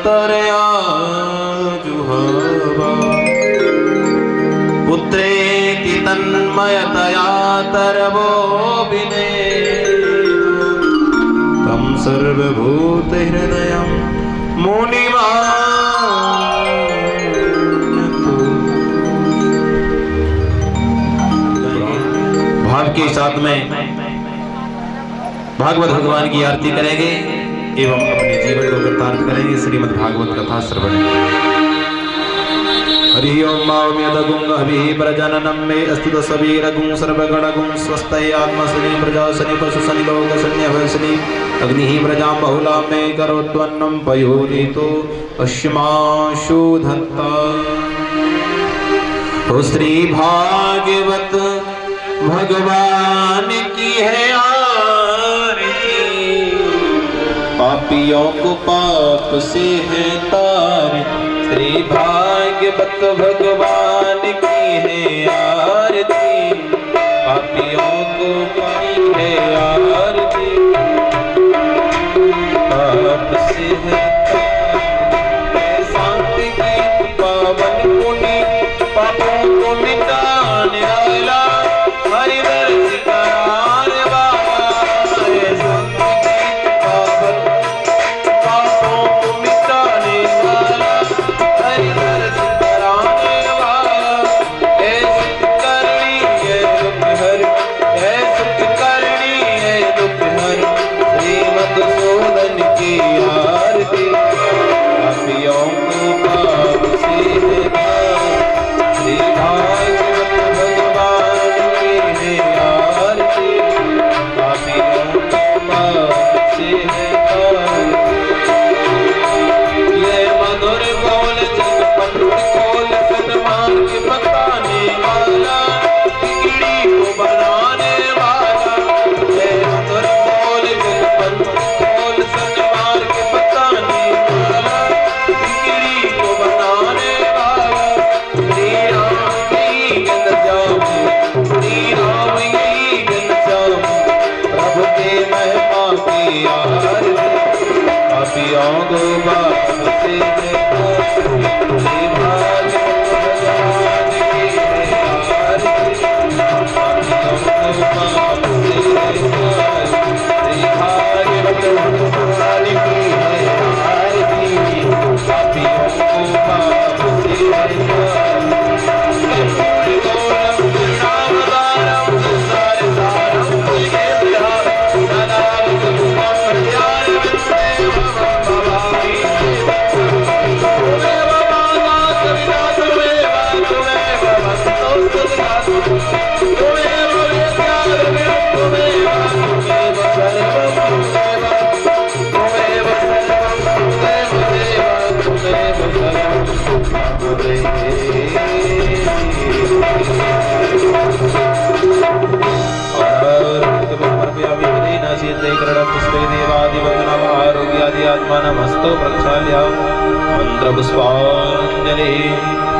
तरया जुहावा पुत्रेति तन्मयतया तरवो विने तम सर्वभूत हृदयं मुनिमानतु। भाव के साथ में भागवत भगवान की आरती करेंगे एवं अपने जीवन को कृतार्थ करेंगे। श्रीमद् भागवत कथा श्रवण। हरि ओम मावम्यदगुं हविः प्रजननं मे अस्तु सबीरगुं सर्वगणगुं स्वस्ति आत्मसनि प्रजासनि पशुसनि लोकसनि अभयसनि अग्निः प्रजां बहुलां मे करोत्वन्नं पयोनितो अश्माशु धत्ता। ओ श्री भागवत भगवान की है पापियों को पाप से है तार। श्री भागवत भगवान की है आरती पापियों को पाई है आरती पाप से है तार। शांति की पावन पुनि पापों को मिटाने वाला हरिदर्श कराने वाला।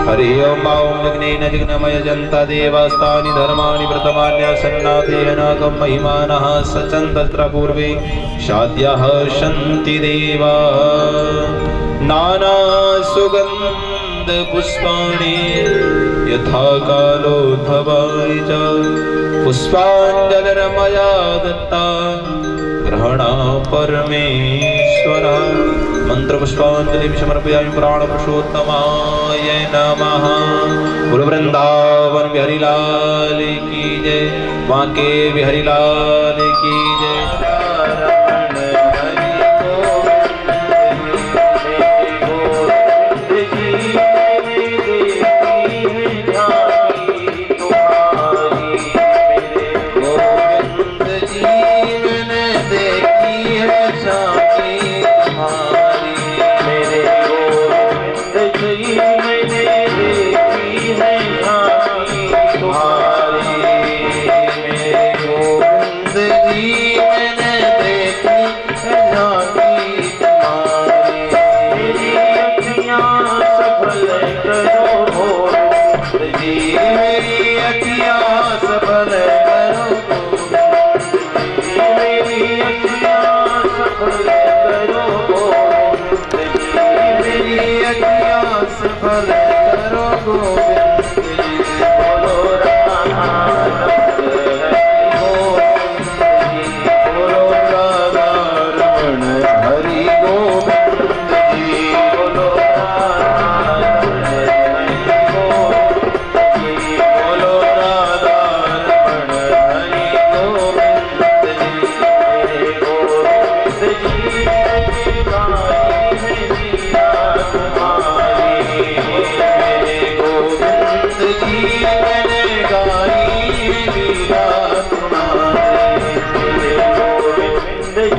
हरि ओम जग्नेन जग्नमय जन्ता देवास्तानि धर्माणि प्रथमान्यसन्नाथेनाकं महिमानः सचन् तत्र पूर्वे शाद्यः सन्ति देवा नाना सुगन्ध पुष्पाणि यथा कालोद्भवाय च पुष्पाञ्जलिर्मया दत्ता ग्रहणा परमेश्वर। मंत्र पुष्पांजलि समर्पयामि प्राण पुरुषोत्तमाय नमः। बोल वृंदावन बिहारी लाल की जय, बांके बिहारी लाल की जय। जी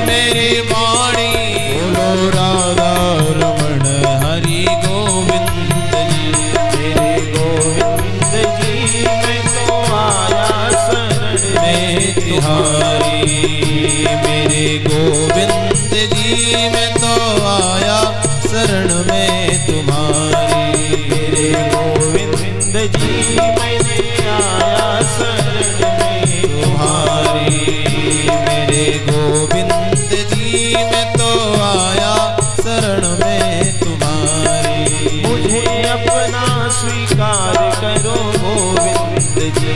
मेरी वाणी बोलो राधा रमण हरि गोविंद जी। मेरे गोविंद जी मैं तो आया शरण में तुम्हारी। मेरे गोविंद जी मैं तो आया शरण में तुम्हारी। मेरे गोविंद जी मैंने आया शरण में तुम्हारी। मेरे गोविंद जी मैं तो आया शरण में तुम्हारी। मुझे अपना स्वीकार करो गोविंद जी।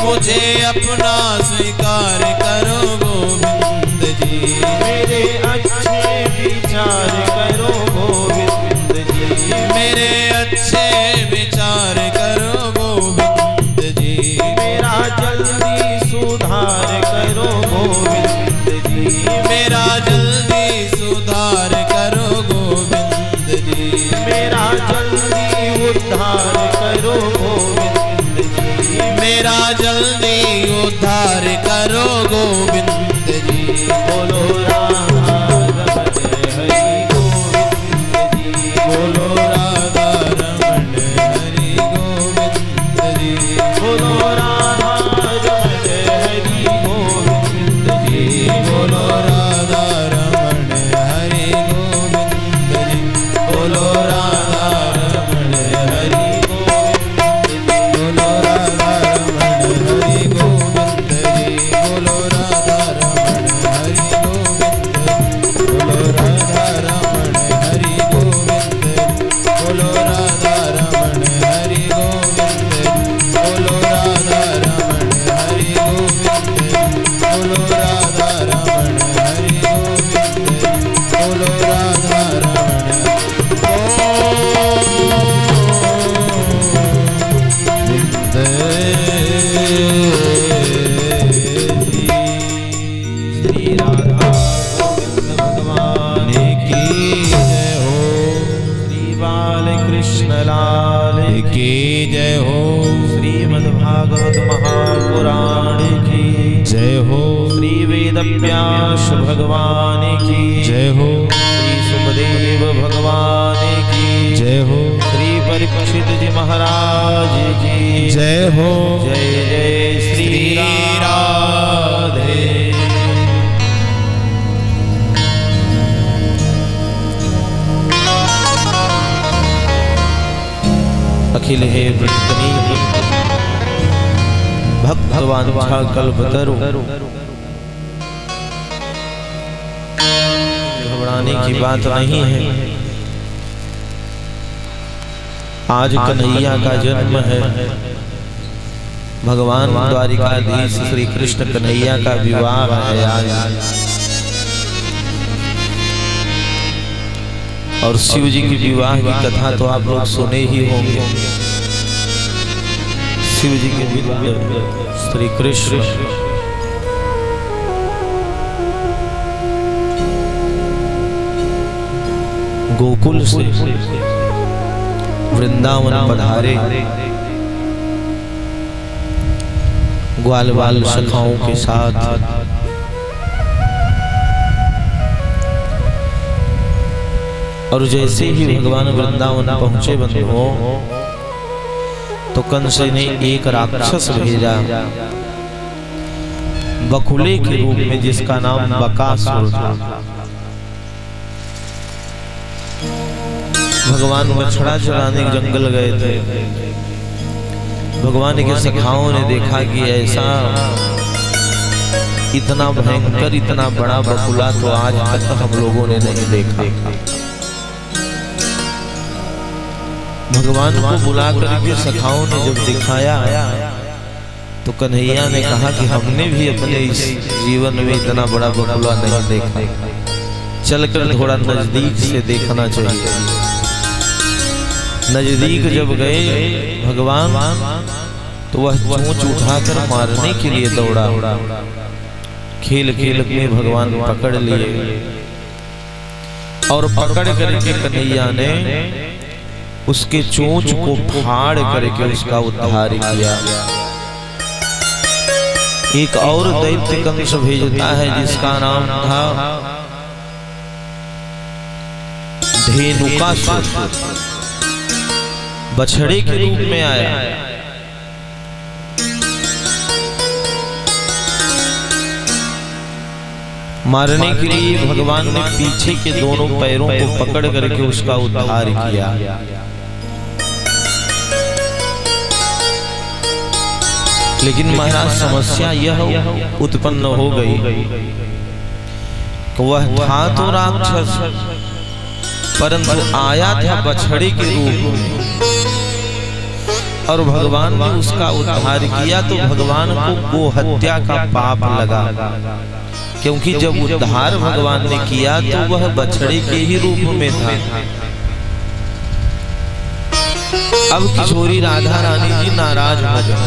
मुझे अपना स्वीकार करो गोविंद जी। मेरे अच्छे विचार करो गोविंद जी। मेरे अच्छे विचार करो गोविंद जी। मेरा जल्दी सुधार करो गोविंद जी। मेरा जल्दी सुधार करो गोविंद जी। मेरा जल्दी उद्धार करो गोविंद जी। मेरा जल्दी उद्धार करो गोविंद जी। बोलो राधा रमण हरि गोविंद जी। बोलो राधा रमण हरि गोविंद जी। बोलो राधा रमण हरि गोविंद जी। बोलो राधा रमण हरि गोविंद जी। बोलो राधा रमण हरि गोविंद जी। बोलो राधा रमण हरि गोविंद जी। बोलो राधा रमण हरि गोविंद। बोलो राधा रमण हरि गोविंद। बोलो राधा रमण हरि गोविंद। बोलो राधा रमण हरि गोविंद। बोलो राधा रमण हरि गोविंद। बोलो राधा रमण श्री राधा गोविंद भगवान की जय हो। श्री बाल कृष्ण लाल की जय हो। श्रीमद्भागवत महापुराण की जय हो। श्री वेद व्यास भगवान की जय हो। श्री सुखदेव भगवान की जय हो। श्री परीक्षित जी महाराज की जय हो। जय जय श्री राधे। अखिल हे वृत्तनी भगवान कल्पतरु। घबराने की बात नहीं है। आज कन्हैया का जन्म है। भगवान द्वारिकाधीश श्री कृष्ण कन्हैया का विवाह है आज। और शिव जी की विवाह की कथा तो आप लोग सुने ही होंगे। शिव जी के मित्र श्री कृष्ण गोकुल से वृंदावन पधारे। ग्वाल बाल सखाओं के साथ और जैसे ही भगवान वृंदावन पहुंचे बंधुओं तो कंस ने एक राक्षस भेजा बकुले के रूप में, जिसका नाम बकासुर था। भगवान बछड़ा चराने जंगल गए थे। भगवान के सखाओं ने देखा कि ऐसा इतना भयंकर इतना बड़ा बकुला तो आज तक हम लोगों ने नहीं देखा। भगवान को बुला करके सखाओं ने जब दिखाया तो कन्हैया ने कहा कि हमने भी अपने इस जीवन में इतना बड़ा बकुला नहीं देखा। चलकर थोड़ा नजदीक से देखना चाहिए। नजदीक जब गए भगवान तो वह चोंच उठाकर मारने के लिए दौड़ा। खेल खेल में भगवान पकड़ लिए और पकड़ करके कन्हैया ने उसके चोंच को फाड़ करके उसका उद्धार किया। एक और दैत्य कंस भेजता है जिसका नाम था धेनुकासुर, बछड़े के रूप में आया। मारने के लिए भगवान ने पीछे के दोनों पैरों को पकड़ करके उसका उद्धार किया। लेकिन महाराज समस्या यह उत्पन्न हो गई कि वह था तो राक्षस, परंतु आया था बछड़े के रूप में और भगवान ने उसका उद्धार किया। तो भगवान को गोहत्या का पाप लगा, क्योंकि जब उद्धार भगवान ने किया तो वह बछड़े के ही रूप में था। अब किशोरी राधा रानी जी नाराज हो गए,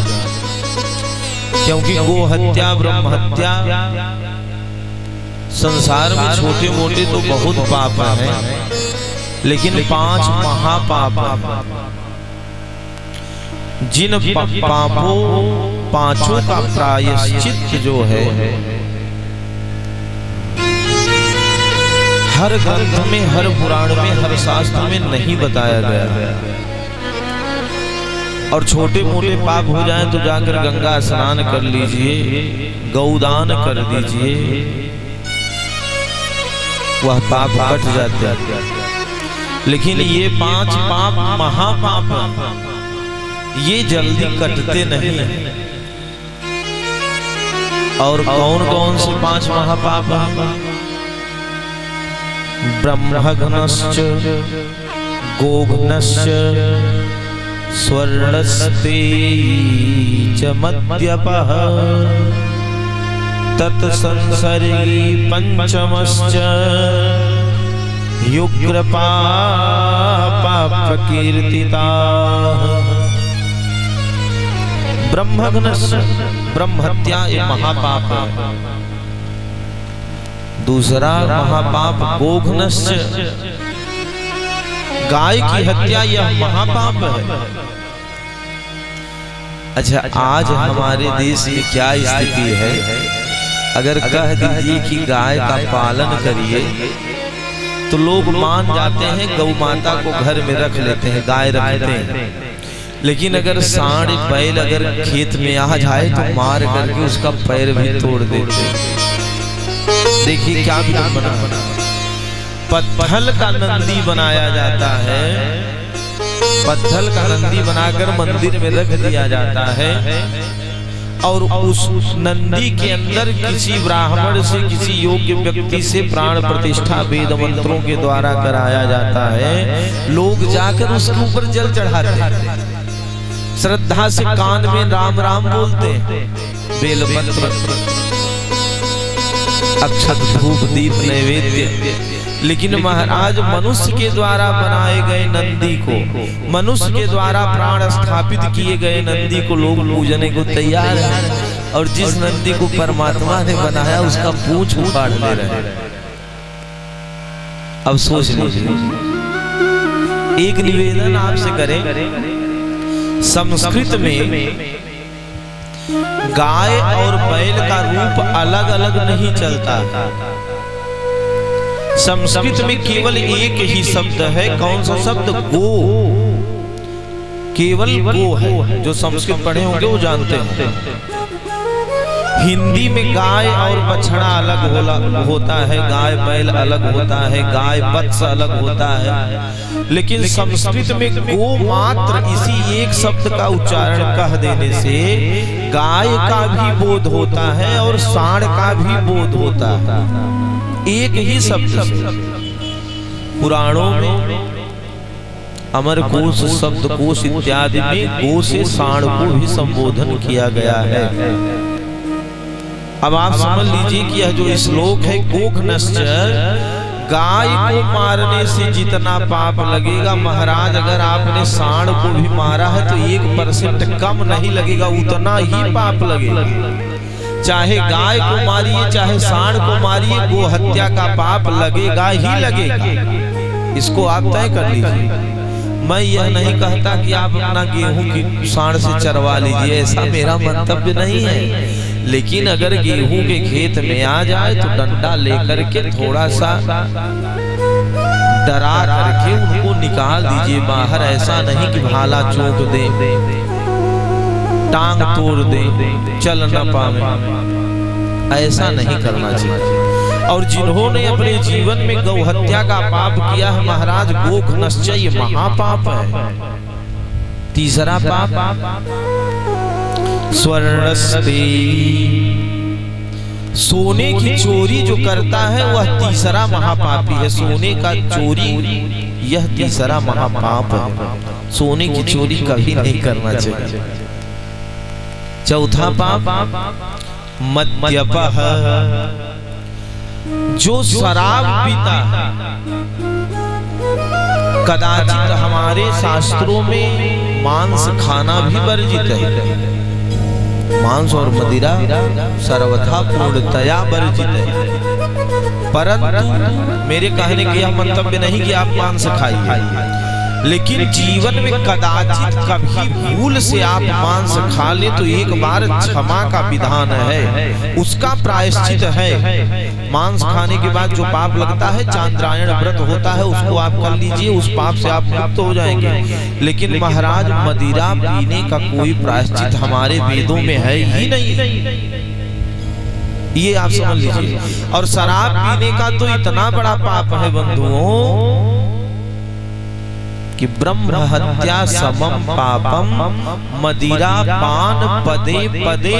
क्योंकि गोहत्या ब्रह्म हत्या संसार में छोटे मोटे तो बहुत पाप हैं, लेकिन 5 महापाप जिन पापों 5 का प्रायश्चित जो है हर ग्रंथ में, हर पुराण में, हर शास्त्र में नहीं बताया गया है। और छोटे मोटे पाप हो जाएं तो जाकर गंगा स्नान कर लीजिए, गौदान कर दीजिए, वह पाप कट जाते हैं। लेकिन ये 5 पाप महापाप ये जल्दी कटते नहीं। और कौन कौन से 5 महापाप हैं? ब्रह्मघ्नश्च, गोघ्नश्च, स्वर्णस्ते च मद्यपः, तत्संसर्गी पंचमश्च, युग्रपापा प्रकीर्तिताः। ब्रह्मघ्नश्च, ब्रह्महत्या ये महापाप है। दूसरा महापाप गोघ्नश्च, गाय की हत्या यह महापाप है। अच्छा, आज हमारे देश में क्या स्थिति है? अगर कह दीजिए कि गाय का पालन करिए तो लोग मान जाते हैं, गौ माता को घर में रख लेते हैं, गाय रखते हैं। लेकिन अगर सांड बैल अगर खेत में आ जाए तो मार करके उसका पैर भी तोड़ देते हैं। देखिए क्या भी बना, पत्थर का नंदी बनाया जाता है, पत्थर का नंदी बनाकर मंदिर में रख दिया जाता है और उस नंदी के अंदर किसी ब्राह्मण से, किसी योग्य व्यक्ति से प्राण प्रतिष्ठा वेद मंत्रों के द्वारा कराया जाता है। लोग जाकर उसके ऊपर जल चढ़ाते हैं, श्रद्धा से कान में राम राम बोलते हैं, बेलपत्र, अक्षत, धूप, दीप, नैवेद्य। लेकिन महाराज मनुष्य के द्वारा बनाए गए नंदी को, मनुष्य के द्वारा प्राण स्थापित किए गए नंदी को लोग पूजने को तैयार हैं, और जिस नंदी को परमात्मा ने बनाया उसका पूंछ उखाड़ ले रहे हैं। अब सोच लीजिए, एक निवेदन आपसे करें, संस्कृत में गाय और बैल का रूप अलग अलग नहीं चलता। संस्कृत में केवल एक ही शब्द है। कौन सा शब्द? गो। केवल गो है। जो संस्कृत पढ़े होंगे वो जानते हैं। हिंदी में गाय और बछड़ा अलग होता है, गाय बैल अलग होता है, गाय वत्स अलग होता है। लेकिन संस्कृत में गो मात्र इसी एक शब्द का उच्चारण कह देने से गाय का भी बोध होता है और सांड का भी बोध होता है, एक ही शब्द से। पुराणों में अमरकोश, शब्दकोश इत्यादि में गो से सांड को भी संबोधन किया गया है। अब आप समझ लीजिए कि यह जो श्लोक है, गोघ्नश्च, गाय को मारने से जितना पाप लगेगा महाराज, अगर आपने सांड को भी मारा है तो 1% कम नहीं लगेगा, उतना ही पाप लगेगा। चाहे गाय को मारिए चाहे सांड को मारिए, गो हत्या का पाप लगेगा ही लगेगा। इसको आप तय कर लीजिए। मैं यह नहीं कहता कि आप अपना गेहूं की सांड से चरवा लीजिए, ऐसा मेरा मंतव्य नहीं है। लेकिन अगर गेहूं के खेत में आ जाए तो डंडा लेकर के थोड़ा सा डरा करके उनको निकाल दीजिए बाहर। ऐसा नहीं कि भाला चौंक दे, टांग तोड़ दे, चल न पावे, ऐसा नहीं करना चाहिए। और जिन्होंने अपने जीवन में गौ हत्या का पाप किया है महाराज, गोख नश्चय महापाप है। तीसरा पाप स्वर्णस्ते, सोने की चोरी जो करता है वह तीसरा महापापी है। सोने का चोरी यह तीसरा महापाप है। सोने की चोरी कभी नहीं करना चाहिए। चौथा पाप मद्यपः, जो शराब पीता है। कदाचित हमारे शास्त्रों में मांस खाना भी वर्जित है। मांस और मदिरा सर्वथा पूर्णतया वर्जित है। परंतु मेरे कहने के यह मंतव्य नहीं कि आप मांस खाइए, लेकिन जीवन में कदाचित कभी भूल से आप मांस खा ले तो एक बार क्षमा का विधान है, उसका प्रायश्चित है। मांस खाने के बाद जो पाप लगता है, चांद्रायण व्रत होता है, उसको आप कर लीजिए, उस पाप से आप मुक्त हो जाएंगे। लेकिन महाराज मदिरा पीने का कोई प्रायश्चित हमारे वेदों में है ही नहीं, ये आप समझ लीजिए। और शराब पीने का तो इतना बड़ा पाप है बंधुओं कि ब्रह्म हत्या समम पापम मदिरा पान पदे पदे।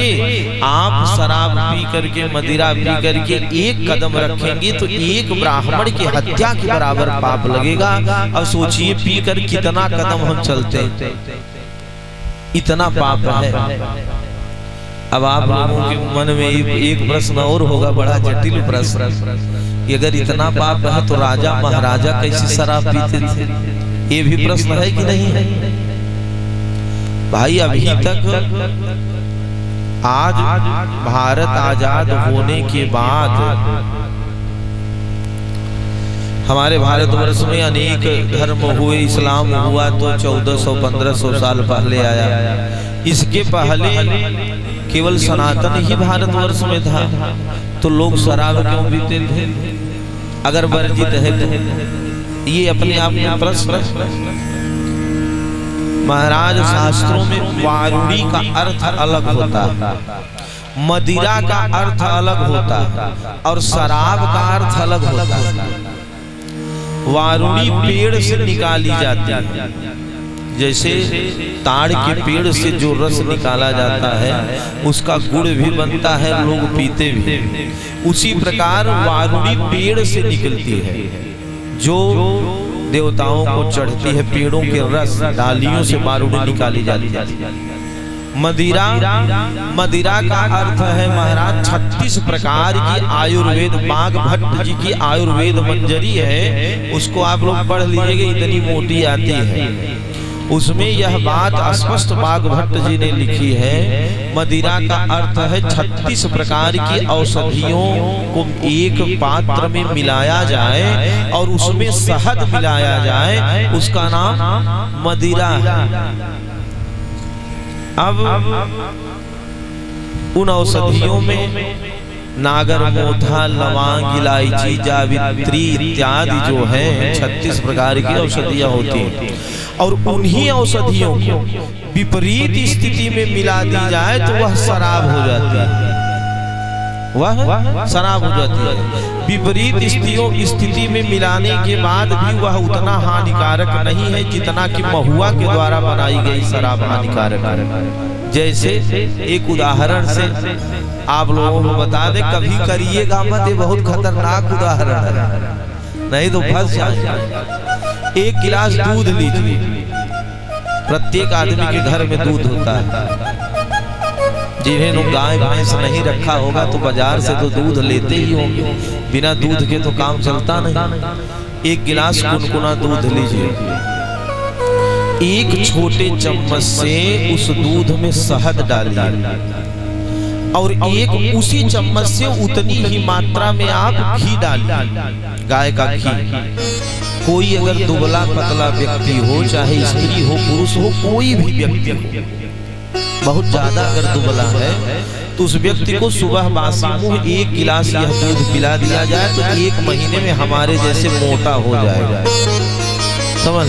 आप शराब पी करके, मदिरा पी करके एक कदम रखेंगे तो एक ब्राह्मण की हत्या के बराबर पाप लगेगा। अब सोचिए पी कर कितना कदम हम चलते हैं, इतना पाप है। अब आप लोगों के मन में एक प्रश्न और होगा, बड़ा जटिल प्रश्न, कि अगर इतना पाप है तो राजा महाराजा कैसे शराब पीते थे? ये भी प्रश्न है कि नहीं है भाई? अभी तक आज भारत आजाद होने के बाद हमारे भारतवर्ष में अनेक धर्म हुए। इस्लाम हुआ तो 1400-1500 साल पहले आया। इसके पहले केवल सनातन ही भारतवर्ष में था, तो लोग शराब क्यों पीते थे अगर वर्जित है तो? ये अपने आप में प्रश्न। महाराज शास्त्रों में वारुणी का अर्थ अलग होता है, मदिरा का अर्थ अलग होता है, और शराब का अर्थ अलग होता है। वारुणी पेड़ से निकाली जाती है, जैसे ताड़ के पेड़ से जो रस निकाला जाता है उसका गुड़ भी बनता है, लोग पीते भी। उसी प्रकार वारुणी पेड़ से निकलती है, जो देवताओं को चढ़ती है। पेड़ों के रस, डालियों से वारुणी निकाली जाती है। मदिरा का अर्थ है महाराज 36 प्रकार की आयुर्वेद। बाघ भट्ट जी की आयुर्वेद मंजरी है, उसको आप लोग पढ़ लीजिएगा, इतनी मोटी आती है। उसमें यह बात स्पष्ट बाघ भट्ट जी ने लिखी है, मदिरा का अर्थ है 36 प्रकार की औषधियों को एक पात्र में मिलाया जाए और उसमें शहद मिलाया जाए, उसका नाम मदिरा है। अब उन औषधियों में नागर मोथा, लवांग, इलायची, जावित्री इत्यादि जो है 36 प्रकार की औषधियां होती हैं। और उन्हीं औषधियों को विपरीत स्थिति में मिला दी जाए तो वह शराब हो जाती है, वह शराब हो जाती है। विपरीत स्थिति में मिलाने के बाद भी वह उतना हानिकारक नहीं है जितना कि महुआ के द्वारा बनाई गई शराब हानिकारक है। जैसे एक उदाहरण से आप लोगों को बता दें, कभी करिएगा मत, ये बहुत खतरनाक उदाहरण है, नहीं तो फंस जाएगा। एक गिलास दूध लीजिए, प्रत्येक आदमी के घर में दूध होता है, जिन्हें गाय भैंस नहीं रखा होगा तो बाजार से तो दूध लेते ही होंगे, बिना दूध के तो काम चलता नहीं। एक गिलास कुनकुना दूध लीजिए, एक छोटे चम्मच से उस दूध में शहद डालिए और एक उसी चम्मच से उतनी ही मात्रा में आप घी डालिए, गाय का घी। कोई अगर दुबला पतला व्यक्ति हो, चाहे स्त्री हो पुरुष हो, कोई भी व्यक्ति हो, बहुत ज्यादा अगर दुबला है तो उस व्यक्ति को सुबह बासी मुंह एक गिलास यह दूध पिला दिया जाए तो 1 महीने में हमारे जैसे मोटा हो जाएगा। समझ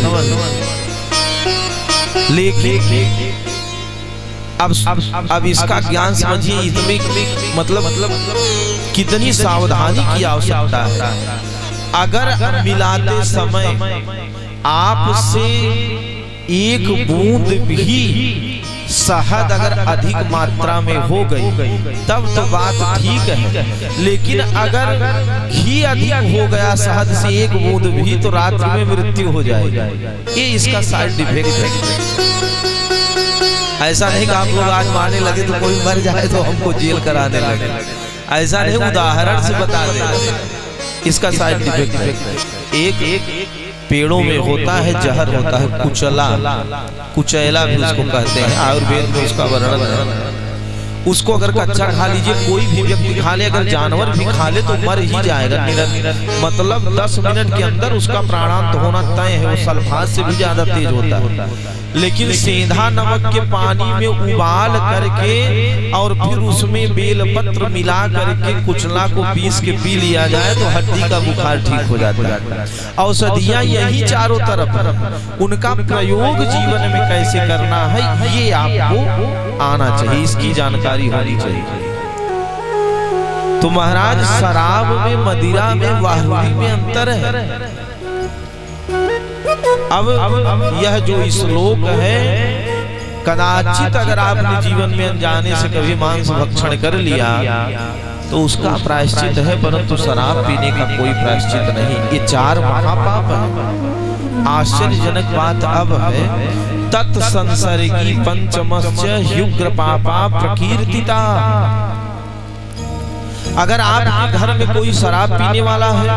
लेकिन अब इसका ज्ञान समझिए, इसमें मतलब कितनी सावधानी की आवश्यकता है। अगर मिलाते समय आपसे 1 बूंद भी शहद अगर अधिक मात्रा में हो गई तब तो बात ठीक है, लेकिन अगर घी अधिक हो गया शहद से 1 बूंद भी तो रात्रि में मृत्यु हो जाएगी। ये इसका साइड इफेक्ट है। ऐसा नहीं कि आप लोग आज मारने लगे तो कोई मर जाए तो हमको जेल कराने लगे, ऐसा नहीं, उदाहरण से बता दे इसका साइड इफेक्ट है। एक पेड़ों में होता है जहर, होता है कुचला, कुचैला भी उसको कहते हैं, आयुर्वेद में उसका वर्णन है। उसको अगर कच्चा खा लीजिए, कोई भी व्यक्ति खा ले, अगर जानवर भी खा ले तो मर ही जाएगा, मतलब 10 मिनट के अंदर उसका प्राणांत होना तय है। वो सल्फात से भी ज्यादा तेज होता है। लेकिन सेंधा नमक के पानी में उबाल करके और फिर उसमें बेलपत्र मिला करके कुचला को पीस के पी लिया जाए तो हड्डी का बुखार ठीक हो जाता है। औषधियां यही चारों तरफ, उनका प्रयोग जीवन में कैसे करना है ये आपको आना चाहिए, इसकी जानकारी होनी चाहिए। तो महाराज शराब में, मदिरा में, वाहुली में अंतर है। अब यह जो श्लोक है, कदाचित अगर आपने जीवन में अनजाने से कभी मांस भक्षण कर लिया तो उसका प्रायश्चित है, परंतु शराब पीने का कोई प्रायश्चित नहीं। ये 4 महापाप है। आश्चर्यजनक बात अब है, तत्संसर्गी पंचमश्च युग्र पापा प्रकीर्तिता। अगर आपके घर में कोई शराब पीने वाला है,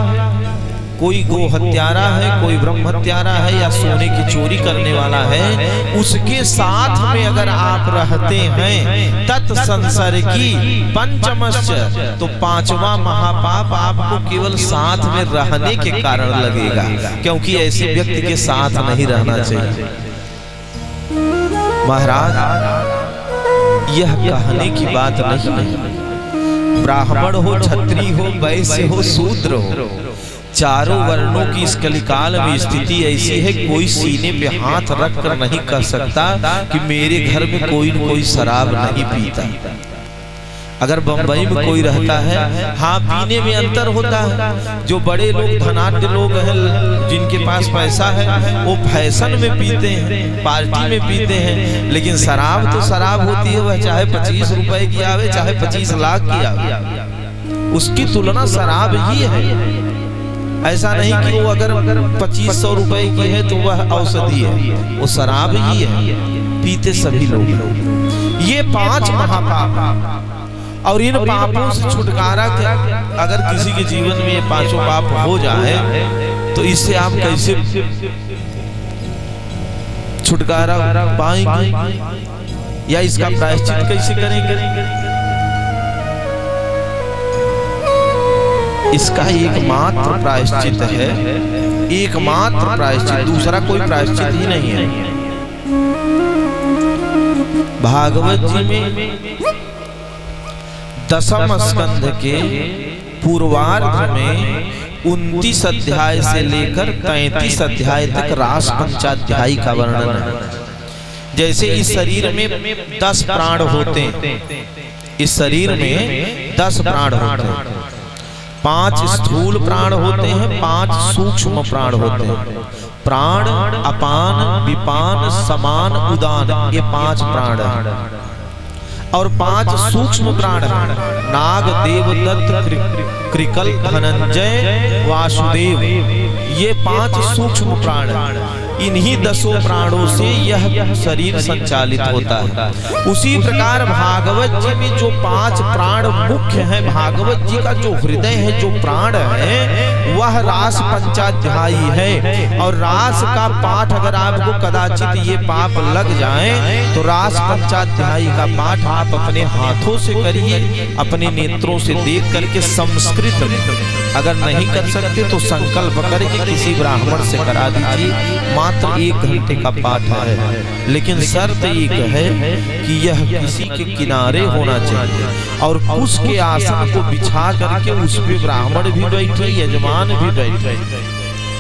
कोई गो हत्यारा है, कोई ब्रह्म हत्यारा है, या सोने की चोरी करने वाला है, उसके साथ में अगर आप रहते हैं, तत्संसर्गी पंचमश्च, तो 5वां महापाप आपको केवल साथ में रहने के कारण लगेगा, क्योंकि ऐसे व्यक्ति के साथ नहीं रहना चाहिए। महाराज यह कहने की बात नहीं है। ब्राह्मण हो, क्षत्रिय हो, वैश्य हो, शूद्र हो, चारों वर्णों की इस कलिकाल में स्थिति ऐसी है, कोई सीने पे हाथ रख कर नहीं कह सकता कि मेरे घर में कोई न कोई शराब नहीं पीता। अगर बंबई में कोई रहता है, हाँ पीने में अंतर होता है। जो बड़े लोग, धनाढ्य लोग हैं, जिनके पास पैसा है, वो फैशन में पीते हैं, पार्टी में पीते हैं, लेकिन शराब तो शराब होती है, वह चाहे 25 रुपए की आवे, चाहे 25 लाख की आवे, उसकी तुलना शराब ही है। ऐसा नहीं कि वो अगर 2500 रुपए की है तो वह औषधि है, वो शराब ही है, पीते सभी लोग। ये 5 महापाप, और इन पापों से छुटकारा क्या, अगर किसी के जीवन में ये 5 पाप हो जाए तो इससे आप कैसे छुटकारा पाएंगे, या इसका प्रायश्चित कैसे करेंगे? इसका एकमात्र प्रायश्चित है, एकमात्र प्रायश्चित, दूसरा कोई प्रायश्चित ही नहीं है। भागवत जी में 10वें स्कंध के पूर्वार्ध में 29 अध्याय से लेकर 33 अध्याय तक रास पंचाध्यायी का वर्णन है। जैसे इस शरीर में 10 प्राण होते हैं, इस शरीर में 10 प्राण होते हैं, 5 स्थूल प्राण होते हैं, 5 सूक्ष्म प्राण होते हैं। प्राण, अपान, विपान, समान, उदान, ये 5 प्राण हैं। और 5 सूक्ष्म प्राण हैं, नाग, देवदत्त, कृकल, धनंजय, वासुदेव, ये 5 सूक्ष्म प्राण हैं। इन्हीं 10 प्राणों से यह शरीर संचालित होता है। उसी प्रकार भागवत जी में जो 5 प्राण मुख्य हैं, भागवत जी का जो हृदय है, जो प्राण है, वह रास पंचाध्यायी है। और रास का पाठ अगर आपको कदाचित ये पाप लग जाए तो रास पंचाध्यायी का पाठ आप अपने हाथों से करिए, अपने नेत्रों से देख करके संस्कृत में। अगर नहीं कर सकते तो संकल्प करके किसी ब्राह्मण से करा दीजिए। मात्र 1 घंटे का पाठ है, लेकिन शर्त एक है कि यह किसी के किनारे होना चाहिए और कुश के आसन को बिछा करके उस पे ब्राह्मण भी बैठे, यजमान भी बैठे,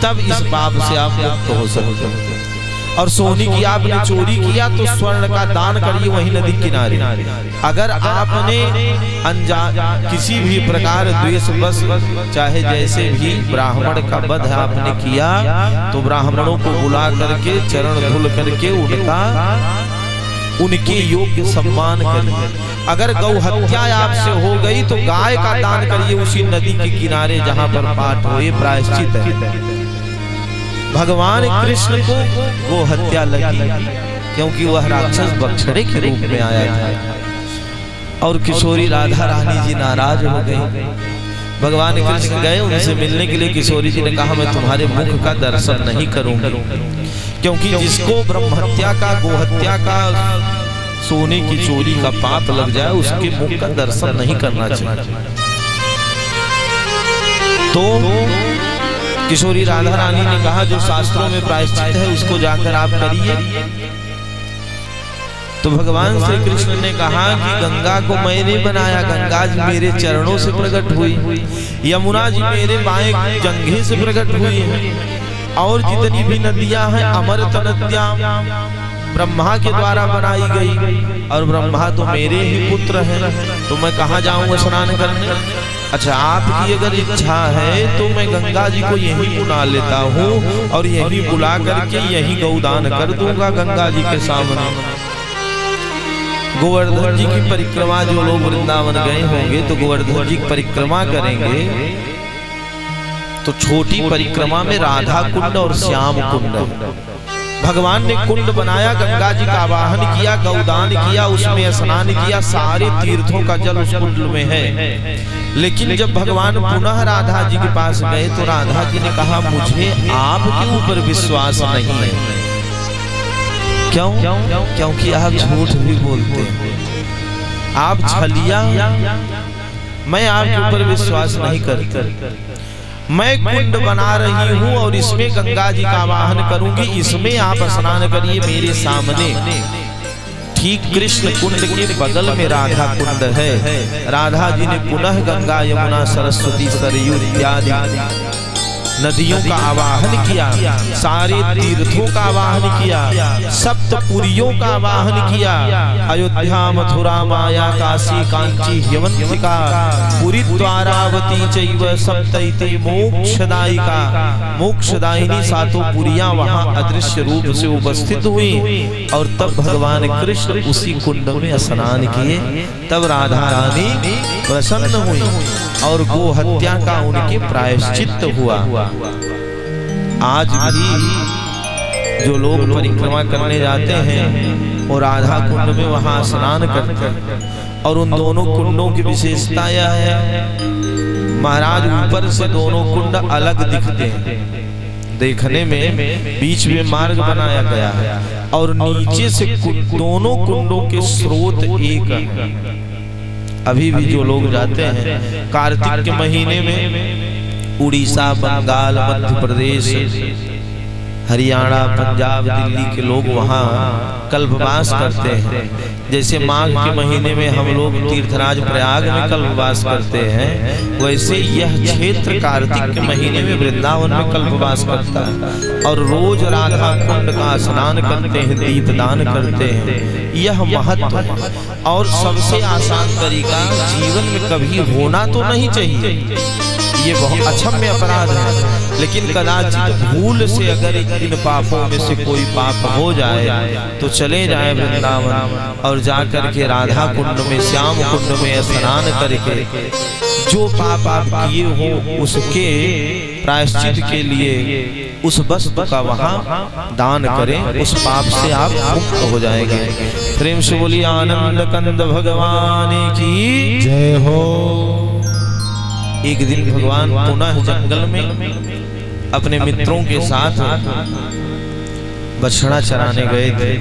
तब इस पाप से आप मुक्त हो सकते हैं। और सोने की आपने चोरी किया तो स्वर्ण का दान करिए वही नदी किनारे। अगर आपने किसी भी प्रकार द्वेष बस, चाहे जैसे भी ब्राह्मण का वध आपने किया, तो ब्राह्मणों को बुला करके चरण धुल करके उनके योग्य सम्मान करिए। अगर गौ हत्या आपसे हो गई तो गाय का दान करिए उसी नदी के किनारे जहां पर पाठ हो, ये प्रायश्चित है। भगवान कृष्ण को गो हत्या लगी क्योंकि वह राक्षस बछड़े के रूप में आया था और किशोरी राधा रानी जी नाराज हो गई। भगवान कृष्ण गए उनसे मिलने के लिए। किशोरी जी ने कहा मैं तुम्हारे मुख का दर्शन नहीं करूंगी, क्योंकि जिसको ब्रह्म हत्या का, गो हत्या का, सोने की चोरी का पाप लग जाए उसके मुख का दर्शन नहीं करना चाहिए। तो किशोरी राधा रानी ने कहा जो शास्त्रों में प्रायश्चित है उसको जाकर आप करिए। तो भगवान श्री कृष्ण ने कहा कि गंगा को मैंने बनाया, गंगा जी मेरे चरणों से प्रकट हुई, यमुना जी मेरे बाएं जंघे से प्रकट हुई है, और जितनी भी नदियां हैं अमृत नदियां ब्रह्मा के द्वारा बनाई गई, और ब्रह्मा तो मेरे ही पुत्र हैं, तो मैं कहाँ जाऊंगा स्नान करने। अच्छा, आपकी अगर इच्छा है तो मैं गंगा जी को यहीं बुला लेता हूँ और यहीं बुला करके यहीं गौदान कर दूंगा गंगा जी के सामने। गोवर्धन जी की परिक्रमा, जो लोग वृंदावन गए होंगे तो गोवर्धन जी की परिक्रमा करेंगे तो छोटी परिक्रमा में राधा कुंड और श्याम कुंड, भगवान ने कुंड बनाया, गंगा जी का आवाहन किया, गौदान किया, उसमें स्नान किया, सारे तीर्थों का जल उस कुंड में है। लेकिन जब भगवान पुनः राधा जी के पास गए तो राधा जी ने कहा मुझे आपके ऊपर विश्वास नहीं है। क्यों? क्योंकि आप झूठ भी बोलते हैं, आप छलिया, मैं आपके ऊपर विश्वास नहीं करती। मैं कुंड बना रही हूँ और इसमें गंगा जी का आवाहन करूंगी, इसमें आप स्नान करिए मेरे सामने। ठीक कृष्ण कुंड के बगल में राधा कुंड है। राधा जी ने पुनः गंगा, यमुना, सरस्वती, सरयू इत्यादि नदियों का आवाहन किया, सारे तीर्थों का आवाहन किया, सप्तपुरियों का आवाहन किया, अयोध्या, मथुरा, माया, काशी, कांची, ह्यवंतिका, पुरी, द्वारावती चैव सप्तैते मोक्षदायिका, मोक्षदायिनी 7 पुरियां वहां अदृश्य रूप से उपस्थित हुई। और तब भगवान कृष्ण उसी कुंड में स्नान किए, तब राधा रानी प्रसन्न हुई और गो हत्या का उनके प्रायश्चित हुआ। आज भी जो लोग परिक्रमा करने जाते हैं और राधा कुंड में वहां स्नान करते हैं, और उन दोनों कुंडों की विशेषता यह है महाराज ऊपर से दोनों कुंड अलग दिखते हैं, देखने में बीच में मार्ग बनाया गया है, और नीचे से दोनों कुंडों के स्रोत एक है। अभी भी जो लोग जाते हैं कार्तिक के महीने में उड़ीसा, बंगाल, मध्य प्रदेश, हरियाणा, पंजाब, दिल्ली के लोग वहाँ कल्पवास करते हैं। जैसे माघ के महीने में हम लोग तीर्थराज प्रयाग में कल्पवास करते हैं, वैसे यह क्षेत्र कार्तिक के महीने में वृंदावन में कल्पवास करता है और रोज राधा कुंड का स्नान करते हैं, दीपदान करते हैं। यह महत्व है और सबसे आसान तरीका जीवन में कभी होना तो नहीं चाहिए, ये बहुत अक्षम्य अपराध है, लेकिन कदाचित भूल से अगर इन पापों में से कोई पाप हो जाए तो चले जाए वृंदावन और जाकर के राधा कुंड में, श्याम कुंड में स्नान करके जो पाप आप किए हो उसके प्रायश्चित के लिए उस वस्तु का वहां दान करें, उस पाप से आप मुक्त हो जाएंगे। प्रेम से बोलिए आनंद कंद भगवान की जय हो। एक दिन भगवान पुनः जंगल में अपने मित्रों के साथ बछड़ा चराने गए थे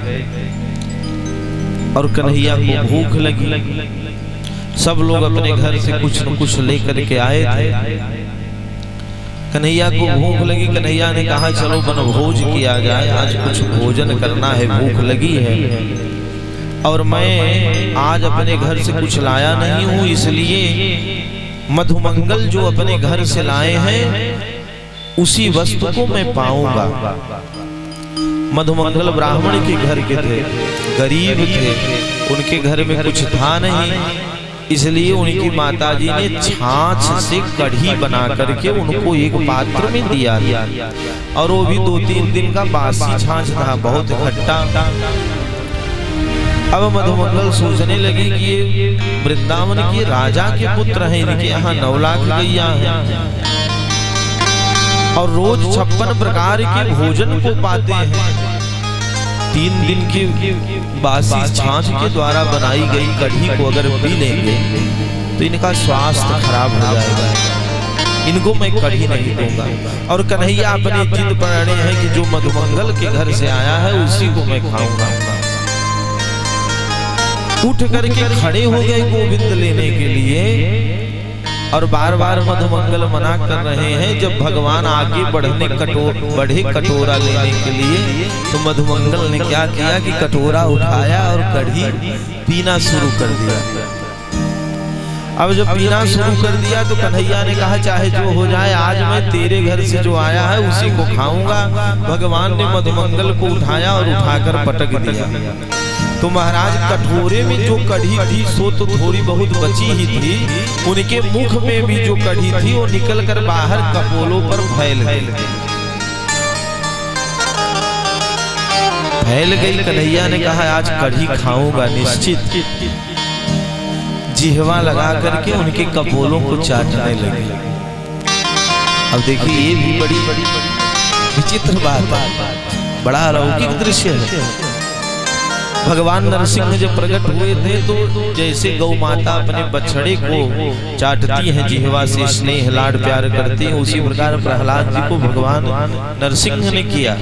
और कन्हैया को भूख लगी। सब लोग अपने घर से कुछ न कुछ लेकर के आए थे। कन्हैया को भूख लगी। कन्हैया ने कहा चलो वनभोज किया जाए, आज कुछ भोजन करना है, भूख लगी है और मैं आज अपने घर से कुछ लाया नहीं हूं, इसलिए मधुमंगल जो अपने घर से लाए हैं उसी वस्तु को मैं पाऊंगा। मधुमंगल ब्राह्मण के घर के थे, गरीब थे, उनके घर में कुछ था नहीं, इसलिए उनकी माताजी ने छाछ से कढ़ी बना करके उनको एक पात्र में दिया और वो भी 2-3 दिन का बासी छाछ था, बहुत खट्टा। अब मधुमंगल सोचने लगी कि ये वृंदावन के राजा के पुत्र हैं, इनके यहाँ 9 लाख गैया है और रोज 56 प्रकार के भोजन को पाते हैं। 3 दिन की बासी छाछ के द्वारा बनाई गई कढ़ी को अगर पी लेंगे तो इनका स्वास्थ्य खराब हो जाएगा, इनको मैं कढ़ी नहीं दूंगा। और कन्हैया अपनी जिद पर अड़े हैं कि जो मधुमंगल के घर से आया है उसी को मैं खाऊंगा। उठ करके खड़े हो गए गोविंद लेने के लिए और बार बार मधुमंगल मना कर रहे हैं। जब भगवान आगे बढ़े कटोरा लेने के लिए तो मधुमंगल ने क्या किया कि कटोरा उठाया और कढ़ी पीना शुरू कर दिया। अब जब पीना शुरू कर दिया तो कन्हैया ने कहा चाहे जो हो जाए, आज मैं तेरे घर से जो आया है उसी को खाऊंगा। भगवान ने मधुमंगल को उठाया और उठाकर पटक दिया। तो महाराज कटोरे में जो कढ़ी थी सो तो थोड़ी बहुत बची ही थी, उनके मुख में भी जो कढ़ी थी वो निकलकर बाहर कपोलों पर फैल गई। कन्हैया ने कहा आज कढ़ी खाऊंगा निश्चित। जिह्वा लगा करके उनके कपोलों को चाटने लगे। अब देखिए ये भी बड़ी विचित्र बात है, बड़ा अलौकिक दृश्य है। भगवान नरसिंह जब प्रकट हुए थे तो जैसे गौ माता अपने बछड़े को चाटती हैं, जिह्वा से स्नेह लाड प्यार करती हैं, उसी प्रकार प्रहलाद जी को भगवान नरसिंह ने किया।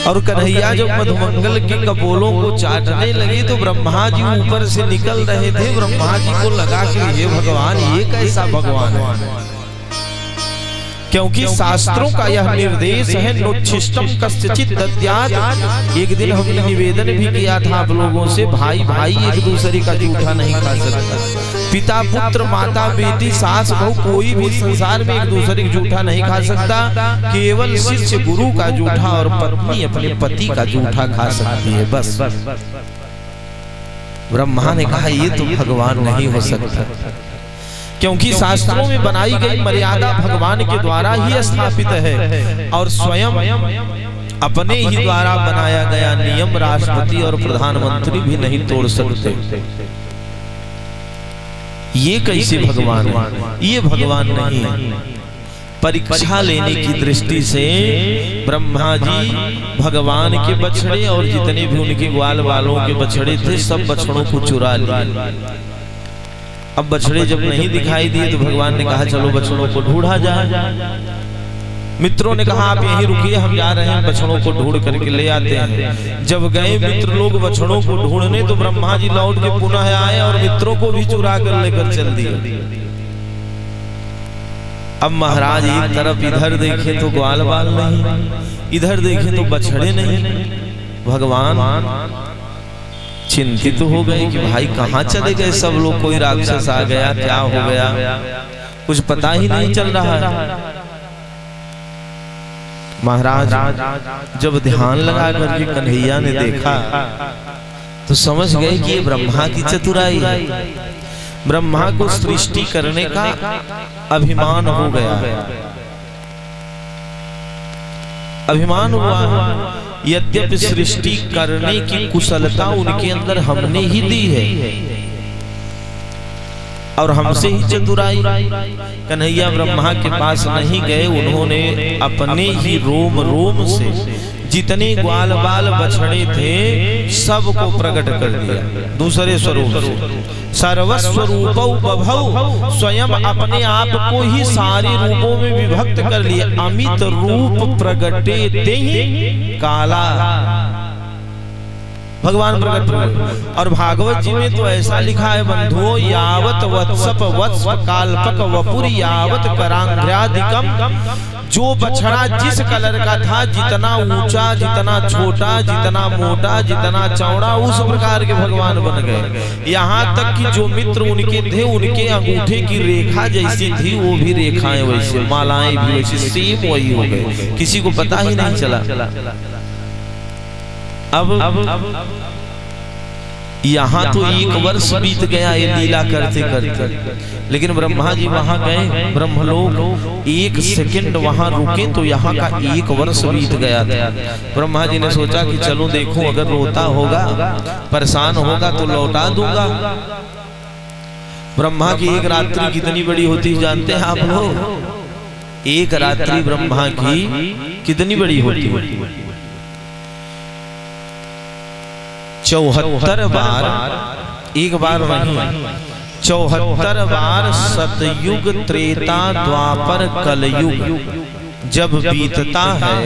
और कन्हैया जब मधुमंगल के कपोलों को चाटने लगे तो ब्रह्मा जी ऊपर से निकल रहे थे। ब्रह्मा जी को लगा कि ये भगवान ये कैसा भगवान है, क्योंकि शास्त्रों का यह निर्देश है नोच्छिष्टम कस्यचित् दद्यात्। एक दिन हमने निवेदन भी किया था आप लोगों से, भाई भाई एक दूसरे का जूठा नहीं खा सकता, पिता पुत्र माता बेटी सास बहू कोई भी संसार में एक दूसरे का जूठा नहीं खा सकता। केवल शिष्य गुरु का जूठा और पत्नी अपने पति का जूठा खा सकती है बस। ब्रह्मा ने कहा ये तो भगवान नहीं हो सकता, क्योंकि शास्त्रों में बनाई गई मर्यादा भगवान के द्वारा ही स्थापित है और स्वयं अपने ही द्वारा बनाया गया नियम राष्ट्रपति और प्रधानमंत्री भी नहीं तोड़ सकते। ये कैसे भगवान है? ये भगवान नहीं है। परीक्षा लेने की दृष्टि से ब्रह्मा जी भगवान के बछड़े और जितने भी उनके ग्वाल वालों के बछड़े थे सब बछड़ों को चुरा लिए। अब बछड़े जब नहीं दिखाई दिए तो भगवान ने कहा चलो बछड़ों को ढूंढा जाए। मित्रों ने कहा आप यहीं रुकिए, हम जा रहे हैं बछड़ों को ढूंढ करके ले आते हैं। जब गए मित्र लोग बछड़ों को ढूंढने तो ब्रह्मा जी लौट के पुनः आए और मित्रों को भी चुरा कर लेकर चल दिए। अब महाराज एक तरफ इधर देखे तो ग्वाल बाल नहीं, इधर देखे तो बछड़े नहीं। भगवान चिंतित हो गए कि भाई कहाँ चले गए सब लोग, कोई राक्षस आ गया, क्या हो गया, कुछ पता ही नहीं चल रहा है। महाराज जब ध्यान लगा करके कन्हैया ने देखा तो समझ गए कि ये ब्रह्मा की चतुराई है। ब्रह्मा को सृष्टि करने का अभिमान हो गया, अभिमान हुआ। यद्यपि सृष्टि करने की कुशलता उनके अंदर हमने ही दी है, और हमसे ही चतुराई। कन्हैया ब्रह्मा के पास नहीं गए, उन्होंने अपने ही रोम रोम से जितने ग्वाल बाल बछड़े थे सबको प्रकट कर दिया दूसरे स्वरूप से। सर्वस्वरूप बभौ, स्वयं अपने आप को ही सारे रूपों में विभक्त कर लिया। अमित रूप प्रगटे तेहि काला, भगवान प्रकट हुए। और भागवत जी में तो ऐसा लिखा है बंधुओं, यावत वत्सप वत्स काल्पक वपुर यावत करांघ्रादिकम, जो बछड़ा जिस कलर का था, जितना ऊंचा, जितना छोटा, जितना मोटा, जितना चौड़ा, उस प्रकार के भगवान बन गए। यहाँ तक कि जो मित्र उनके थे, उनके अंगूठे की रेखा जैसी थी, वो भी रेखाएं वैसे, मालाएं भी वैसे, सेम वही हो गए, किसी को पता ही नहीं चला। अब यहाँ तो 1 वर्ष बीत गया ये लीला करते करते, लेकिन ब्रह्मा जी वहां गए ब्रह्मलोक, 1 सेकंड वहां रुके तो यहाँ का 1 वर्ष बीत गया था। ब्रह्मा जी ने सोचा कि चलो देखो, अगर रोता होगा, परेशान होगा तो लौटा दूंगा। ब्रह्मा की 1 रात्रि कितनी बड़ी होती है जानते हैं आप लोग? 1 रात्रि ब्रह्मा की कितनी बड़ी होती है? 74 बार, 1 बार नहीं, 74 बार सतयुग त्रेता द्वापर कलयुग जब बीतता है,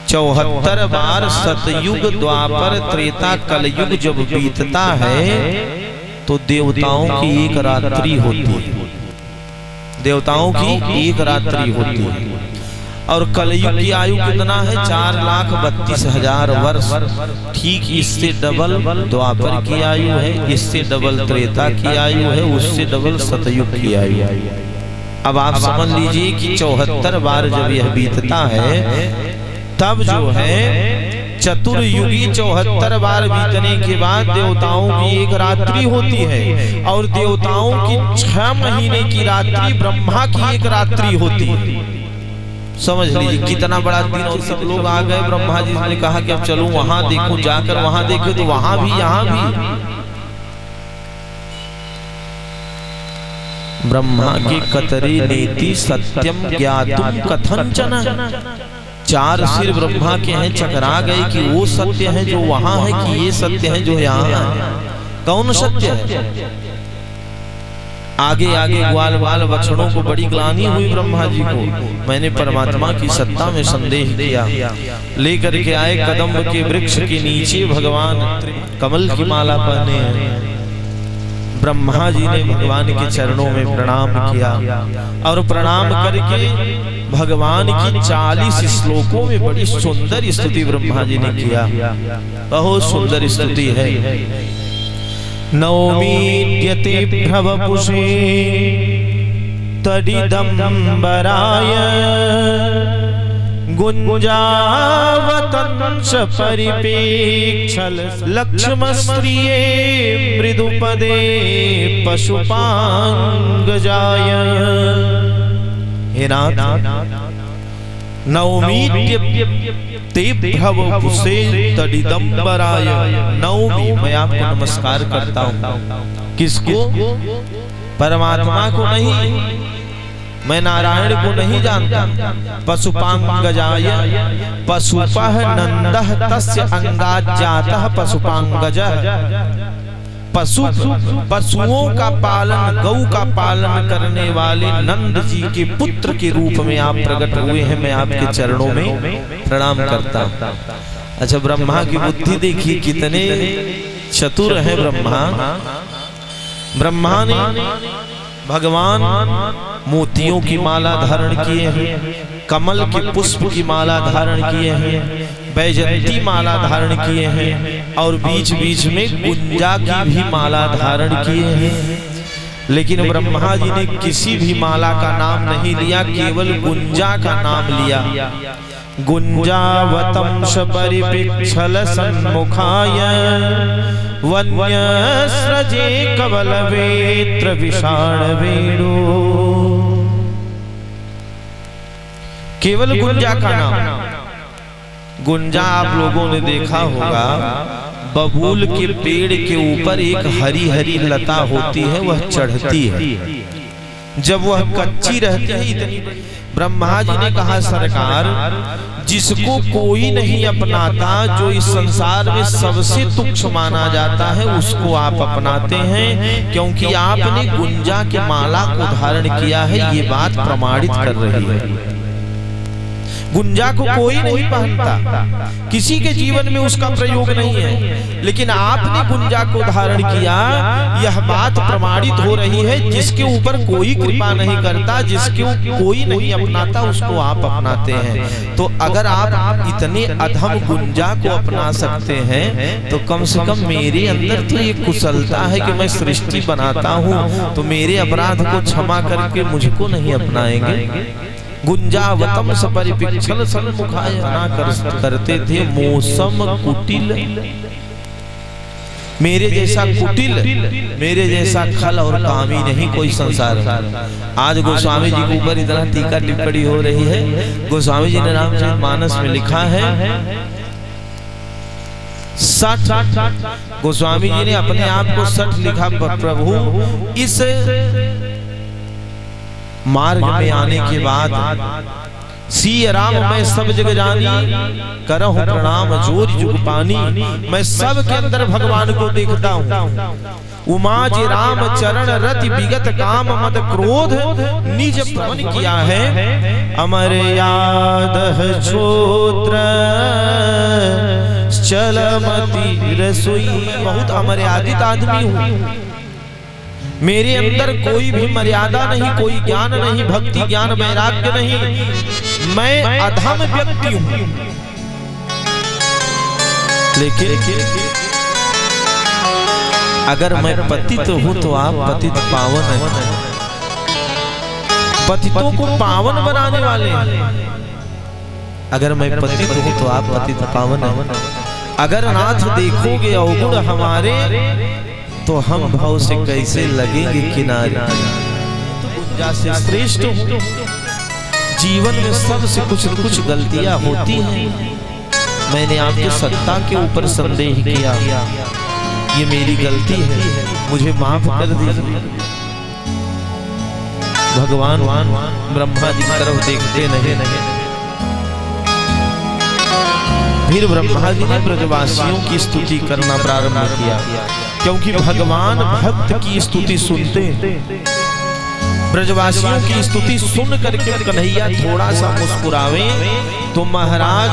74 बार सतयुग द्वापर त्रेता कलयुग जब बीतता है तो देवताओं की 1 रात्रि होती है, देवताओं की 1 रात्रि होती है। और कलयुग की आयु कितना है? 4,32,000 वर्ष। ठीक इससे डबल द्वापर की आयु है, इससे डबल त्रेता की आयु है, उससे डबल सतयुग की आयु है। अब आप समझ लीजिए कि 74 बार जब यह बीतता है, तब जो है चतुर्युगी 74 बार बीतने के बाद देवताओं की 1 रात्रि होती है, और देवताओं की 6 महीने की रात्रि ब्रह्मा की 1 रात्रि होती है। समझ लीजिए कितना बड़ा दिन। और सब लोग आ गए, ब्रह्मा जी ने कहा कि अब चलो वहां देखो, जाकर वहां देखो, तो वहां भी यहाँ भी ब्रह्मा के कतरे नेति सत्यम ज्ञातुम कथंचन, 4 सिर ब्रह्मा के हैं, चकरा गए कि वो सत्य है जो वहां है कि ये सत्य है जो यहाँ है, कौन सत्य है? आगे आगे ग्वाल बाल बछड़ों को बड़ी ग्लानि हुई ब्रह्मा जी को, मैंने परमात्मा की सत्ता में संदेह किया। लेकर के आए कदम्ब के वृक्ष के नीचे भगवान कमल की माला पहने हैं। ब्रह्मा जी ने भगवान के चरणों में प्रणाम किया, और प्रणाम करके भगवान की 40 श्लोकों में बड़ी सुंदर स्तुति ब्रह्मा जी ने किया। बहुत सुंदर स्तुति है। नौमीत्यते भवपुषे तडिदंबराय गुंजावतंश परिपेक्षल लक्ष्मस्त्रिये मृदुपदे पशुपांगजाय। हे नाथ, नौमीत्यते भवपुषे तडिदंबराय, नौमी मैं आपको नमस्कार करता हूँ। किसको? परमात्मा को नहीं, मैं नारायण को नहीं जानता। पशुपांगजाय, पशुपः नंदः तस्य अंगात् जातः पशुपांगजः। पशुओं का पालन, गौ का पालन करने वाले नंद जी के पुत्र के रूप में आप प्रकट हुए हैं। मैं आपके चरणों में प्रणाम करता हूँ। अच्छा, ब्रह्मा की बुद्धि देखिए कितने चतुर है ब्रह्मा। ब्रह्मा ने भगवान मोतियों की माला धारण किए हैं, कमल के पुष्प की माला धारण किए हैं, बैजंती माला धारण किए हैं, और बीच बीच में गुंजा की भी माला धारण किए हैं। लेकिन ब्रह्मा जी ने किसी भी माला का नाम नहीं लिया, केवल गुंजा का नाम लिया। गुंजावतंश परिपिक्षल सन्मुखाय वन्यस्रजे कवलवेत्र विषाण वेणु। केवल गुंजा का नाम। गुंजा आप लोगों ने देखा होगा, बबूल के पेड़ के ऊपर एक हरी हरी लता होती है, वह चढ़ती है। जब वह कच्ची रहती है इतनी, ब्रह्मा जी ने कहा सरकार, जिसको कोई नहीं अपनाता, जो इस संसार में सबसे तुच्छ माना जाता है, उसको आप अपनाते हैं, क्योंकि आपने गुंजा के माला को धारण किया है। ये बात प्रमाणित कर रही है। गुंजा को कोई नहीं पहनता, किसी के जीवन में उसका प्रयोग नहीं है, लेकिन आपने गुंजा को धारण किया, यह बात प्रमाणित हो रही है। जिसके ऊपर कोई कृपा नहीं करता, जिसके कोई नहीं अपनाता, उसको आप अपनाते हैं। तो अगर आप इतने अधम गुंजा को अपना सकते हैं, तो कम से कम मेरे अंदर तो ये कुशलता है कि मैं सृष्टि बनाता हूँ, तो मेरे अपराध को क्षमा करके मुझको नहीं अपनाएंगे। गुंजावतम सपरिपिक्षल सन्मुखाय करते थे मौसम कुटिल। मेरे जैसा कुटिल, मेरे जैसा खल और कामी नहीं कोई संसार। आज गोस्वामी जी के ऊपर इतना टीका टिप्पणी हो रही है। गोस्वामी जी ने रामचरितमानस में लिखा है 60। गोस्वामी जी ने अपने आप को 60 लिखा। प्रभु इस मार्ग में आने के बाद सिय राम मैं सब जग जानी, करहु प्रणाम जोर जुग पानी। मैं सब के अंदर भगवान को देखता हूँ। उमा जी राम चरण रति विगत काम मद क्रोध निज प्रवन किया है। अमर याद छोत्र चलमती रसोई। बहुत अमर्यादित आदमी हूँ, मेरे अंदर कोई भी मर्यादा नहीं, कोई ज्ञान नहीं, भक्ति ज्ञान वैराग्य नहीं, मैं अधम व्यक्ति हूं। लेकिन अगर मैं पतित हूं तो आप पतित पावन हैं, पतितों को पावन बनाने वाले हैं। अगर मैं पतित हूं तो आप पतित पावन हैं। अगर नाथ देखोगे अवगुण हमारे, तो हम भाव से कैसे लगेंगे किनारे। गुंजा से श्रेष्ठ हूं। जीवन में सबसे कुछ गलतियां होती हैं। मैंने आपकी सत्ता के ऊपर संदेह किया, ये मेरी गलती है, मुझे माफ कर दीजिए। भगवान ब्रह्मा जी की तरफ देखते नहीं। फिर ब्रह्मा जी ने ब्रजवासियों की स्तुति करना प्रारंभ किया, क्योंकि भगवान भक्त की स्तुति सुनते हैं। ब्रजवासियों की स्तुति सुन करके कन्हैया थोड़ा सा मुस्कुरावे, तो महाराज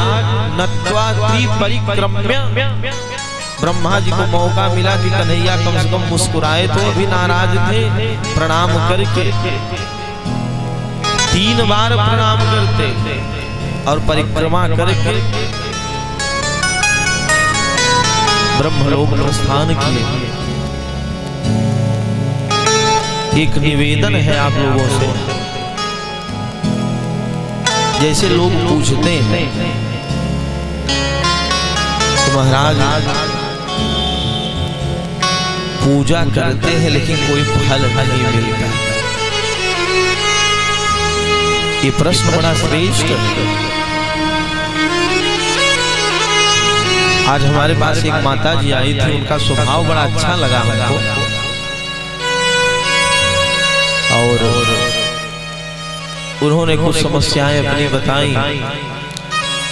नत्वा त्रिपरिक्रम्य, ब्रह्मा जी को मौका मिला कि कन्हैया कम से कम मुस्कुराए, तो अभी नाराज थे। प्रणाम करके 3 बार प्रणाम करते और परिक्रमा करके ब्रह्मलोक प्रस्थान किए। एक निवेदन है आप लोगों से, जैसे लोग पूछते हैं तो महाराज पूजा करते हैं लेकिन कोई फल नहीं मिलता। ये प्रश्न बड़ा श्रेष्ठ है। आज हमारे पास एक माता जी आई थी, उनका स्वभाव बड़ा अच्छा लगा हमको, और उन्होंने कुछ समस्याएं अपनी बताई,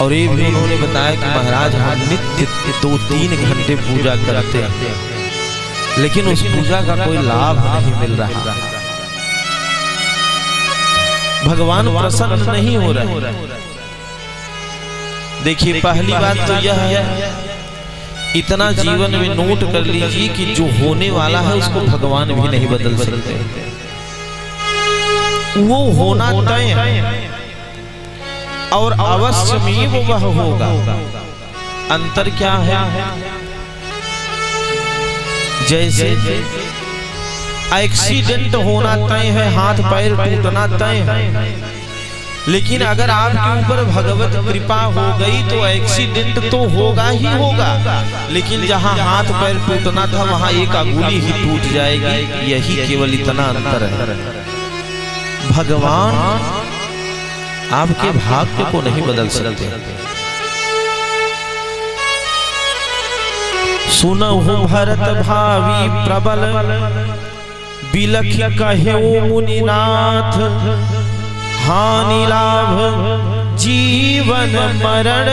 और ये भी उन्होंने बताया कि महाराज हम नित्य 2-3 घंटे पूजा करते हैं, लेकिन उस पूजा का कोई लाभ नहीं मिल रहा, भगवान प्रसन्न नहीं हो रहे। देखिए, पहली बात तो यह है, इतना जीवन में नोट कर लीजिए कि जो होने वाला है उसको भगवान भी नहीं बदल सकते। वो होना तय है और अवश्य में वो वह होगा। अंतर क्या है? जैसे एक्सीडेंट होना तय है, हाथ पैर टूटना तय है, लेकिन अगर आपके ऊपर भगवत कृपा हो गई तो एक्सीडेंट तो होगा ही होगा, लेकिन जहां हाथ पैर टूटना था वहां एक अंगुली ही टूट जाएगी। यही केवल इतना अंतर है। भगवान आपके भाग्य को नहीं बदल सकते। सुनहु भरत भावी प्रबल बिलखि कहेउ मुनिनाथ, हानि लाभ जीवन मरण,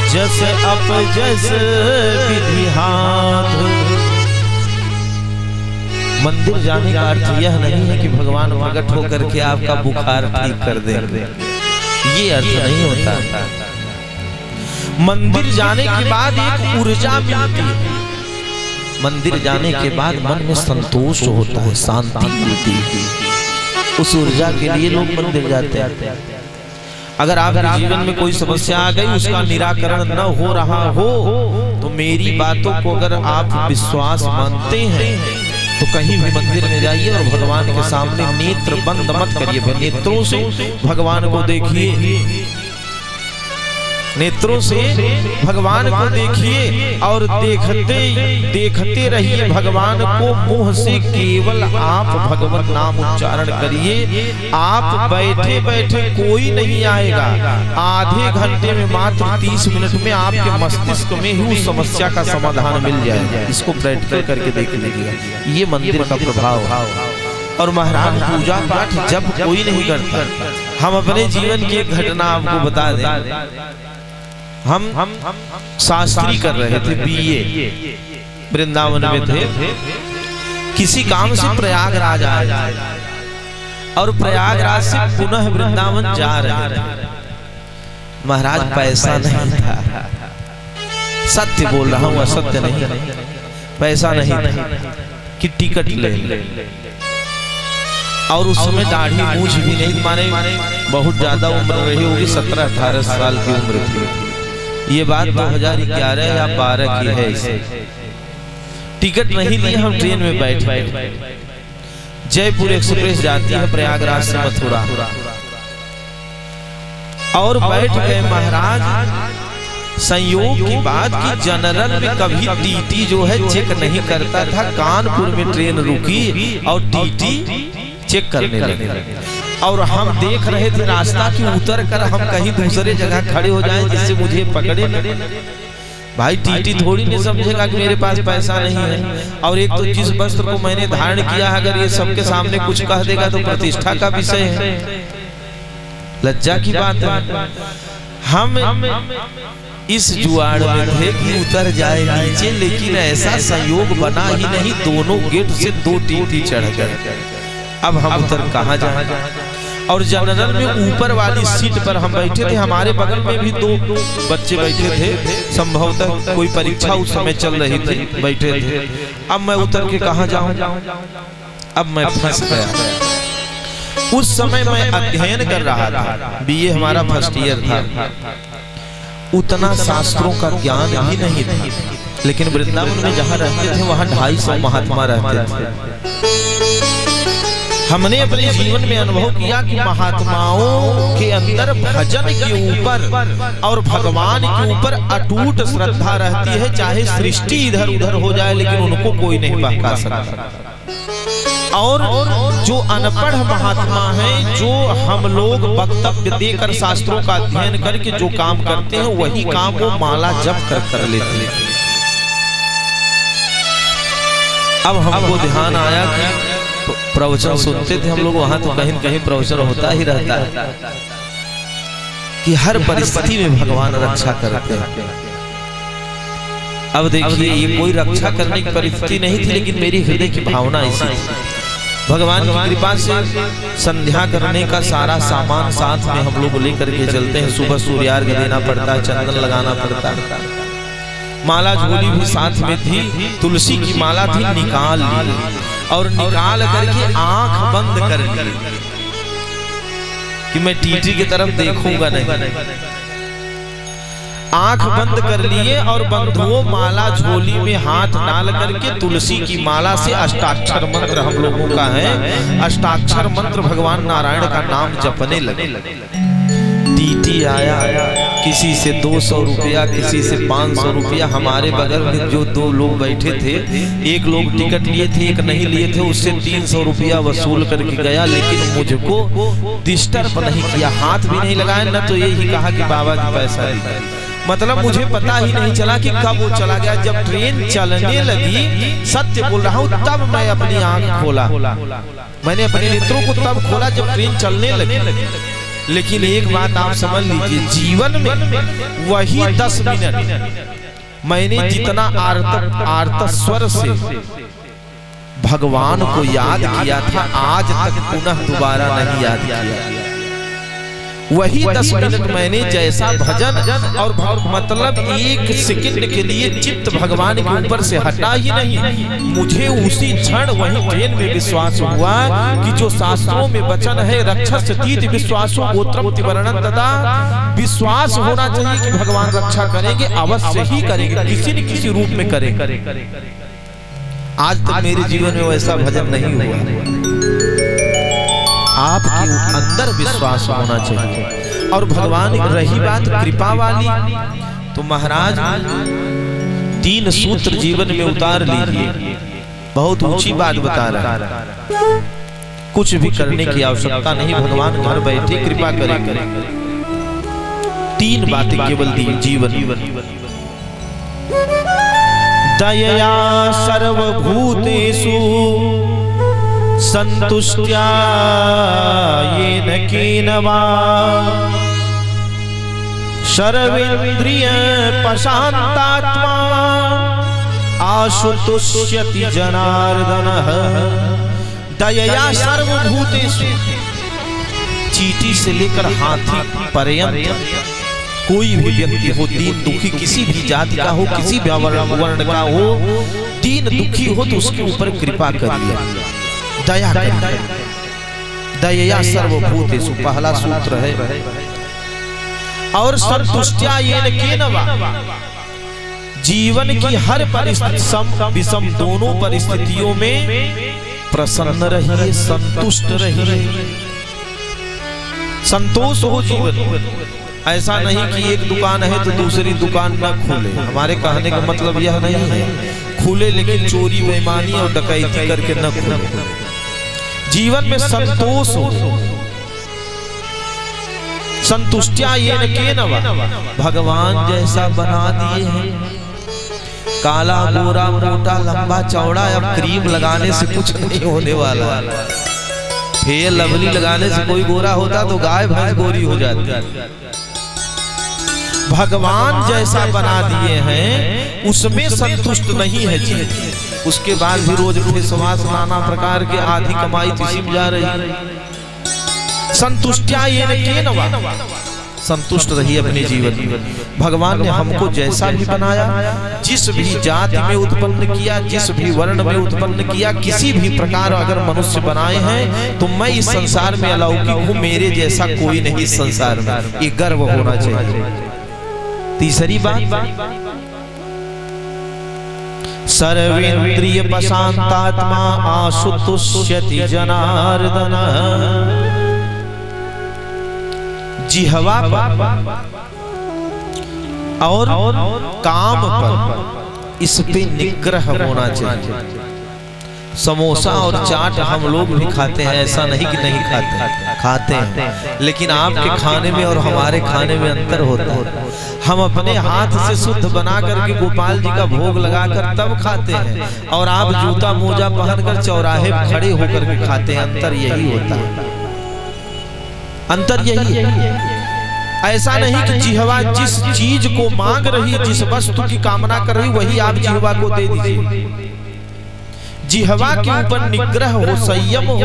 जस अपजस विधि हाथ। मंदिर जाने का अर्थ यह नहीं है कि भगवान प्रकट होकर के आपका बुखार ठीक कर दे, ये अर्थ नहीं होता। मंदिर जाने के बाद एक ऊर्जा मिलती है, मंदिर जाने के बाद मन में संतोष होता है, शांति मिलती है। उस ऊर्जा के लिए लोग मंदिर जाते हैं। अगर आपके जीवन में कोई समस्या आ गई, उसका निराकरण न हो रहा हो, तो मेरी बातों को अगर आप विश्वास मानते हैं तो कहीं भी मंदिर में जाइए और भगवान के सामने नेत्र बंद मत करिए, नेत्रों से भगवान को देखिए, नेत्रों से भगवान को देखिए और देखते देखते रहिए भगवान को। मुंह से केवल आप भगवत नाम उच्चारण करिए। आप बैठे बैठे कोई नहीं आएगा, आधे घंटे में मात्र 30 मिनट में आपके मस्तिष्क में ही उस समस्या का समाधान मिल जाएगा। इसको प्रैक्टिकल करके देख लीजिएगा, ये मंदिर का प्रभाव। और महाराज पूजा पाठ जब कोई नहीं करता, हम अपने जीवन की एक घटना आपको बता दें। हम शास्त्री कर रहे थे, बीए वृंदावन में थे, किसी काम से प्रयागराज आए और प्रयागराज से पुनः वृंदावन जा रहे थे। महाराज पैसा नहीं था, सत्य बोल रहा हूँ, असत्य नहीं, पैसा नहीं था कि टिकट ले। और उस समय दाढ़ी मूछ भी नहीं, माने बहुत ज्यादा उम्र रही होगी, 17-18 साल की उम्र थी। ये बात 2011 या 12 की है। इसे टिकट नहीं लिए, हम ट्रेन में बैठे, जयपुर एक्सप्रेस जाती है प्रयागराज से मथुरा, और बैठ गए। महाराज संयोग की बात कि जनरल में कभी टीटी जो है चेक नहीं करता था। कानपुर में ट्रेन रुकी और टीटी चेक करने लगे, और हम देख रहे थे रास्ता कि उतर कर हम कहीं दूसरे जगह खड़े हो जाएं जिससे मुझे पकड़े न। भाई टीटी थोड़ी नहीं समझेगा कि मेरे पास पैसा नहीं है। और एक तो जिस वस्त्र को मैंने धारण किया, अगर ये सबके सामने कुछ कह देगा तो प्रतिष्ठा का विषय है, लज्जा की बात है। हम इस जुआड़ में थे कि उतर जाए नीचे, लेकिन ऐसा संयोग बना ही नहीं, दोनों गेट से 2 टीटी चढ़ गए। अब हम उतर कहाँ जाएं? और जनरल में ऊपर वाली सीट पर हम बैठे थे, हमारे बगल में भी 2 बच्चे बैठे थे, संभवतः कोई परीक्षा उस समय चल रही थी, बैठे थे। अब मैं उतर के कहाँ जाऊं? अब मैं फंस गया। उस समय मैं अध्ययन कर रहा था, बीए हमारा फर्स्ट ईयर था, उतना शास्त्रों का ज्ञान ही नहीं था। लेकिन वृंदावन में जहाँ रहते थे वहाँ 250 महात्मा रहते थे। हमने अपने जीवन में अनुभव किया कि महात्माओं के अंदर भजन के ऊपर और भगवान के ऊपर अटूट श्रद्धा रहती है। चाहे सृष्टि इधर उधर हो जाए, लेकिन उनको कोई नहीं बहका सकता। और जो अनपढ़ महात्मा हैं, जो हम लोग वक्तव्य देकर शास्त्रों का अध्ययन करके जो काम करते हैं, वही काम वो माला जप कर लेते हैं। अब हमको ध्यान आया कि प्रवचन सुनते थे हम लोग, वहां तो कहीं कहीं प्रवचन होता ही रहता है कि हर परिस्थिति में भगवान रक्षा करते हैं। अब देखिए, ये कोई रक्षा करने की परिस्थिति नहीं थी, लेकिन मेरी हृदय की भावना ऐसी थी। भगवान की कृपा से संध्या करने का सारा सामान साथ में हम लोग लेकर के चलते हैं। सुबह सूर्यार्घ्य देना पड़ता है, चंदन लगाना पड़ता है, माला झोली भी साथ में थी, तुलसी की माला थी, निकाल ली और निकाल करके आंख बंद कर ली कि मैं टीटी की तरफ देखूंगा नहीं। आंख बंद कर लिए और बंधुओं माला झोली में हाथ डाल करके तुलसी की माला से अष्टाक्षर मंत्र हम लोगों का है, अष्टाक्षर मंत्र भगवान नारायण का नाम जपने लगे। टीटी आया, किसी से 200 रुपया, किसी से 500 रुपया। हमारे बगल में जो 2 लोग बैठे थे, एक लोग टिकट लिए थे, एक नहीं लिए थे, उससे 300 रुपया वसूल करके गया। लेकिन मुझको डिस्टर्ब नहीं किया, हाथ भी नहीं लगाया, न तो यही कहा कि बाबा जी पैसा दीजिए। मतलब मुझे पता ही नहीं चला कि कब वो चला गया। जब ट्रेन चलने लगी, सत्य बोल रहा हूँ, तब मैं अपनी आंख खोला, मैंने अपने नेत्रों को तब खोला जब ट्रेन चलने लगी। लेकिन एक बात आप समझ लीजिए, जीवन में वही 10 मिनट मैंने जितना आर्त स्वर से भगवान को याद किया था, आज तक पुनः दोबारा नहीं याद किया। वही 10 मिनट मैंने जैसा भजन और मतलब एक सेकंड के लिए चित्त भगवान के ऊपर से हटा ही नहीं, मुझे उसी क्षण वही ट्रेन में विश्वास हुआ कि जो शास्त्रों में वचन है, रक्षसतीति विश्वासो गोत्रम तिवर्णन तथा, विश्वास होना चाहिए कि भगवान रक्षा करेंगे, अवश्य ही करेंगे, किसी न किसी रूप में करेंगे। आज तक मेरे जीवन में वैसा भजन नहीं हुआ। आपके अंदर विश्वास होना चाहिए। और भगवान, रही बात कृपा वाली, तो महाराज 3 सूत्र जीवन में उतार लीजिए। बहुत ऊंची बात बता रहा है, कुछ भी करने की आवश्यकता नहीं, भगवान घर बैठे कृपा करेंगे। 3 बातें केवल दी जीवन। दयया सर्वभूतेषु संतुष्ट्या येन केनवा, सर्वेन्द्रिय प्रशान्तात्मा आशुतुष्यति जनार्दनः। दयया सर्वभूतेषु, चींटी से लेकर हाथी पर्यंत कोई भी व्यक्ति हो, दीन दुखी किसी भी जाति का हो, किसी भी वर्ण का हो, दीन दुखी हो तो उसके ऊपर कृपा करिए, दया करिए। दयया सर्वभूतेषु पहला सूत्र है। और संतुष्ट्या येन केनवा, जीवन की हर परिस्थिति सम विषम दोनों परिस्थितियों में प्रसन्न रहिए, संतुष्ट रहिए, संतोष हो जीवन। ऐसा नहीं कि एक दुकान है तो दूसरी दुकान न खोले, हमारे कहने का मतलब यह नहीं है, खुले लेकिन चोरी बेईमानी और डकैती करके न खोले। जीवन में संतोष हो। संतुष्ट्या येन केनवा, भगवान जैसा बना दिए हैं, काला गोरा मोटा लंबा चौड़ा। अब क्रीम लगाने से कुछ नहीं होने वाला, फेयर लवली लगाने से कोई गोरा होता तो गाय भैंस गोरी हो जाती। भगवान जैसा बना दिए हैं, उसमें संतुष्ट नहीं है जी। उसके बाद भी रोज फेसवास नाना प्रकार के, आधी कमाई इसी में जा रही है। संतुष्ट्या येन केनवा, संतुष्ट रहिए अपने जीवन में। भगवान ने हमको जैसा भी बनाया, जिस भी जाति में उत्पन्न किया, जिस भी वर्ण में उत्पन्न किया, किसी भी प्रकार अगर मनुष्य बनाए हैं, तो मैं इस संसार में अलौकिक हूँ, मेरे जैसा कोई नहीं इस संसार में, ये गर्व होना चाहिए। तीसरी बात, सर्वेन्द्रिय प्रशान्तात्मा आशुतुष्यति जनार्दनः। जिह्वा पर और काम पर, इस पे निग्रह होना चाहिए। समोसा और चाट हम लोग भी खाते हैं, ऐसा नहीं कि नहीं खाते हैं, लेकिन आपके खाने में और हमारे खाने में अंतर होता है। हम अपने हाथ से शुद्ध बना करके गोपाल जी का भोग लगाकर तब खाते हैं, और आप जूता मोजा पहनकर चौराहे पर खड़े होकर के खाते हैं। अंतर यही होता है, अंतर यही है। ऐसा नहीं कि जिह्वा जिस चीज को मांग रही, जिस वस्तु की कामना कर रही, वही आप जिह्वा को दे दीजिए। जिह्वा के ऊपर निग्रह हो, संयम हो,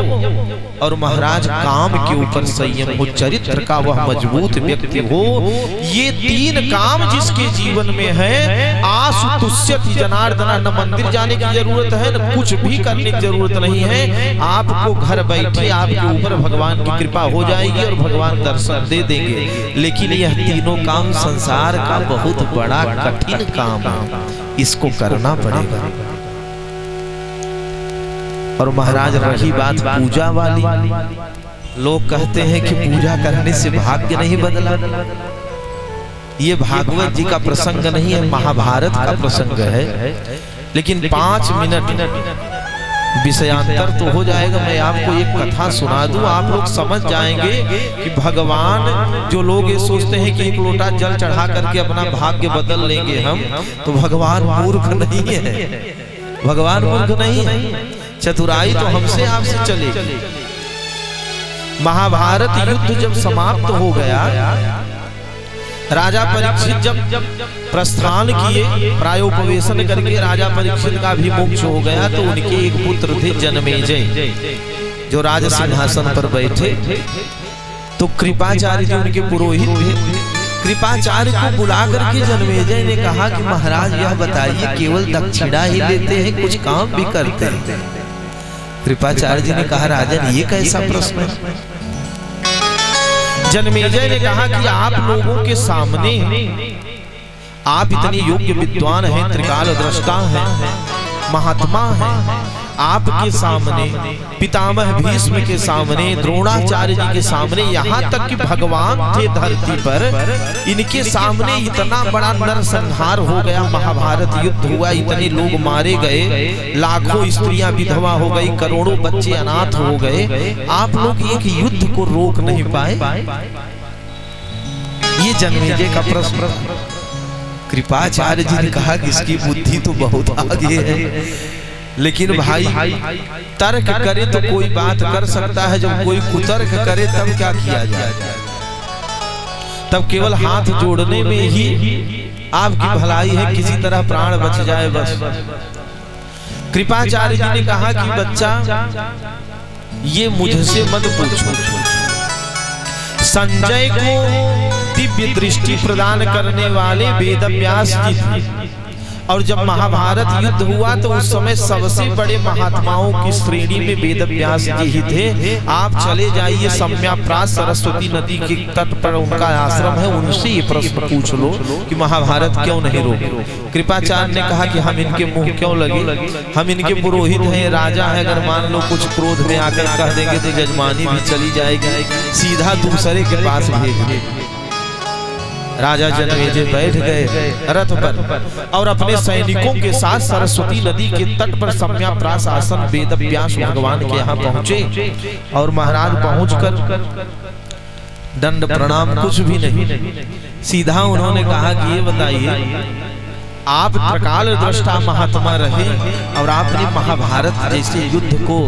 और महाराज काम के ऊपर संयम हो, चरित्र का वह मजबूत व्यक्ति हो। ये 3 काम जिसके जीवन में है, आशुतुष्यति जनार्दनः, न मंदिर जाने की जरूरत है, न कुछ भी करने की जरूरत नहीं है। आपको घर बैठे आपके ऊपर भगवान की कृपा हो जाएगी और भगवान दर्शन दे देंगे। लेकिन यह 3 काम संसार का बहुत बड़ा कठिन काम है, इसको करना पड़ेगा। और महाराज रही बात पूजा वाली, लोग कहते हैं कि पूजा करने से भाग्य नहीं बदला। ये भागवत जी का प्रसंग नहीं है, महाभारत का प्रसंग है। लेकिन 5 मिनट विषयांतर तो हो जाएगा, मैं आपको एक कथा सुना दूं, आप लोग समझ जाएंगे कि भगवान, जो लोग ये सोचते हैं कि एक लोटा जल चढ़ा करके अपना भाग्य बदल लेंगे हम, तो भगवान मूर्ख नहीं है, भगवान मूर्ख नहीं है। चतुराई तो हमसे आपसे चलेगी। महाभारत युद्ध जब समाप्त हो गया, राजा परीक्षित जब प्रस्थान किए, प्रायोपवेशन करके राजा परीक्षित का भी मोक्ष हो गया, तो उनके एक पुत्र थे जन्मेजय, जो राज सिंहासन पर बैठे। तो कृपाचार्य जी उनके पुरोहित थे। कृपाचार्य को बुला करके जन्मेजय ने कहा कि महाराज यह बताइए, केवल दक्षिणा ही लेते हैं, कुछ काम भी करते हैं? कृपाचार्य जी ने कहा, राजन ये कैसा प्रश्न है? जन्मेजय ने कहा कि आप लोगों के सामने, आप इतने योग्य विद्वान हैं, त्रिकाल दृष्टा हैं, महात्मा हैं, आपके सामने, पितामह भीष्म के सामने, द्रोणाचार्य जी के सामने, यहाँ तक कि भगवान थे धरती पर, इनके सामने इतना बड़ा नरसंहार हो गया, महाभारत युद्ध हुआ, इतने लोग मारे गए, लाखों स्त्रियां विधवा हो गई, करोड़ों बच्चे अनाथ हो गए, आप लोग एक युद्ध को रोक नहीं पाए? ये जन्मेजय का प्रश्न। कृपाचार्य जी ने कहा कि इसकी बुद्धि तो बहुत आगे है, लेकिन भाई तर्क करे तो कोई बात कर सकता है, जब कोई कुतर्क करे तब क्या किया जाए? तब केवल हाथ जोड़ने में ही आपकी भलाई है, किसी तरह प्राण बच जाए बस। कृपाचार्य जी ने कहा कि बच्चा, ये मुझसे मत पूछो। संजय को दिव्य दृष्टि प्रदान करने वाले वेदव्यास जी थे, और जब महाभारत युद्ध हुआ तो उस समय सबसे बड़े महात्माओं की श्रेणी में वेदव्यास जी ही थे। आप चले जाइए सम्याप्रास सरस्वती नदी के तट पर उनका आश्रम है, उनसे ये प्रश्न पूछ लो कि महाभारत क्यों नहीं रोके। कृपाचार्य ने कहा कि हम इनके मुंह क्यों लगे, हम इनके पुरोहित हैं, राजा है, अगर मान लो कुछ क्रोध में आकर कह देंगे तो जजमानी भी चली जाएगी, सीधा दूसरे के पास भेज देंगे। राजा जन्मेजय बैठ गए रथ पर और अपने सैनिकों के साथ सरस्वती नदी के तट पर सम्याप्रास आसन वेदव्यास भगवान के यहाँ पहुंचे, और महाराज पहुंचकर दंड प्रणाम कुछ भी नहीं, सीधा उन्होंने कहा कि ये बताइए, आप त्रिकाल दृष्टा महात्मा रहे और आपने महाभारत जैसे युद्ध को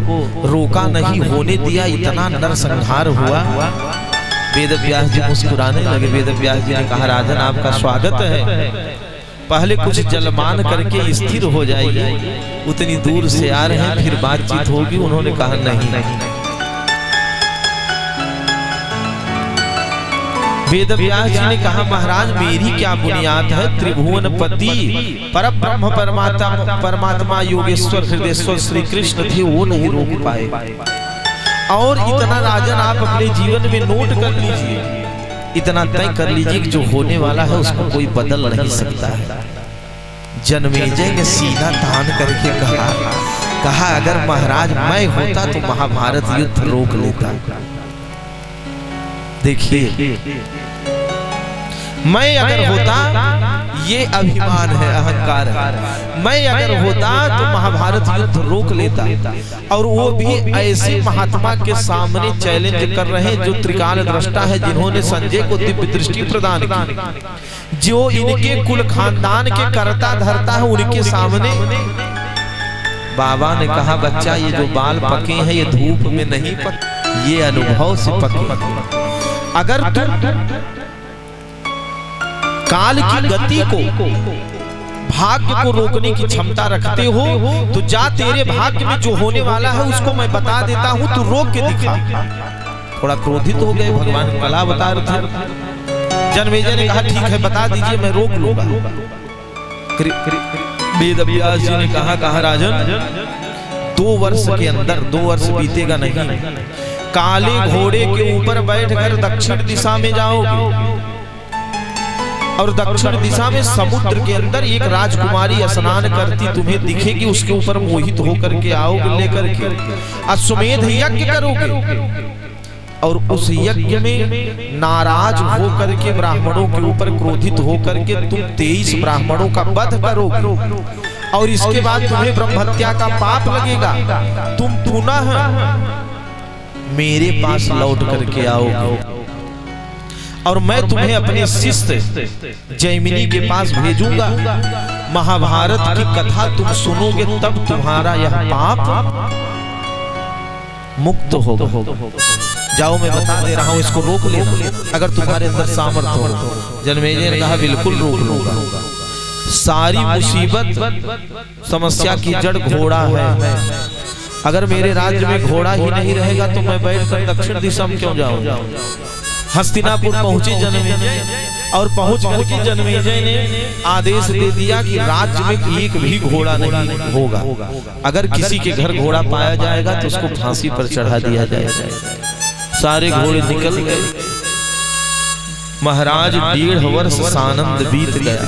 रोका नहीं, होने दिया, इतना नरसंहार हुआ। वेदव्यास जी मुस्कुराने लगे। वेदव्यास जी ने कहा, राजन आपका स्वागत है, पहले कुछ जलमान करके स्थिर हो जाइए, उतनी दूर से आ रहे हैं, फिर बातचीत होगी। उन्होंने कहा नहीं। वेदव्यास जी ने कहा, महाराज मेरी क्या बुनियाद है, त्रिभुवनपति परब्रह्म परमात्मा योगेश्वर हृदयेश्वर श्री कृष्ण थे, वो नहीं रोक पाए। और इतना राजन आप अपने जीवन में नोट कर लीजिए, इतना तय कर लीजिए कि जो होने वाला है उसको कोई बदल नहीं सकता है। जन्मेजय ने सीना तान करके कहा अगर महाराज मैं होता तो महाभारत युद्ध रोक लेता। देखिए, मैं अगर होता, ये अभिमान है, अहंकार है, मैं अगर होता तो महाभारत युद्ध रोक लेता, और वो भी ऐसे महात्मा के सामने चैलेंज कर रहे हैं जो त्रिकाल दृष्टा है, जिन्होंने संजय को दिव्य दृष्टि प्रदान की, जो इनके कुल खानदान के कर्ता धर्ता है, उनके सामने। बाबा ने कहा, बच्चा ये जो बाल पके हैं ये धूप में नहीं पके, ये अनुभव से पके। अगर तुम काल की गति को, भाग्य को रोकने की क्षमता रखते हो तो जा, तेरे भाग्य में जो होने वाला है उसको मैं बता देता हूं, तू रोक के दिखा। थोड़ा क्रोधित हो गए भगवान, कला बता रहे थे। जन्मेजय ने कहा, ठीक है बता दीजिए, मैं रोक लूंगा। वेदव्यास जी ने कहा राजन, 2 वर्ष के अंदर, 2 वर्ष बीतेगा नहीं, काले घोड़े के ऊपर बैठकर दक्षिण दिशा में जाओगे, और दक्षिण दिशा में समुद्र के अंदर एक राजकुमारी स्नान करती तुम्हें दिखेगी, उसके ऊपर मोहित होकर के आओगे, लेकर के अश्वमेध यज्ञ करोगे, और उस यज्ञ में नाराज होकर के ब्राह्मणों के ऊपर क्रोधित होकर के तुम 23 ब्राह्मणों का वध करोगे, और इसके बाद तुम्हें ब्रह्महत्या का पाप लगेगा, तुम पुनः मेरे पास लौट करके आओगे और मैं तुम्हें अपने शिष्य जैमिनी के पास भेजूंगा। महाभारत की कथा तुम सुनोगे तब तुम्हारा यह पाप मुक्त होगा। जाओ मैं बता दे रहा हूं, इसको रोक लेना अगर तुम्हारे अंदर सामर्थ्य हो। जन्मेजय ने कहा बिल्कुल रोक लूंगा। सारी मुसीबत समस्या की जड़ घोड़ा है। अगर मेरे राज्य में घोड़ा ही नहीं रहेगा तो मैं बैठकर दक्षिण दिशा में क्यों जाऊंगा। हस्तिनापुर पहुंचे जन्मेजय और पहुंच करके जन्मेजय ने आदेश दे दिया कि राज्य में एक भी घोड़ा नहीं होगा। अगर किसी के घर घोड़ा पाया जाएगा तो उसको फांसी पर चढ़ा दिया जाएगा। सारे घोड़े निकल गए। महाराज 1.5 वर्ष सानंद बीत गया।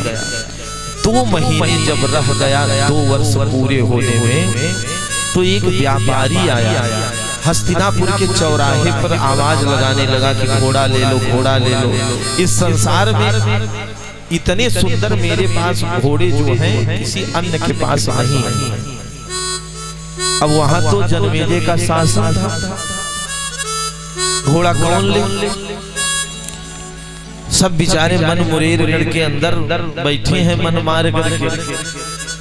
2 महीने जब रह गया, 2 वर्ष पूरे होने में, तो एक व्यापारी आया। हस्तिनापुर के चौराहे पर आवाज लगाने लगा कि घोड़ा ले लो, घोड़ा ले लो। इस संसार में इतने सुंदर मेरे पास घोड़े जो हैं किसी अन्य के पास नहीं। अब वहां तो जन्मेजय का शासन था, घोड़ा कौन ले। सब बेचारे मन मुरेर करके अंदर बैठे हैं, मन मार करके,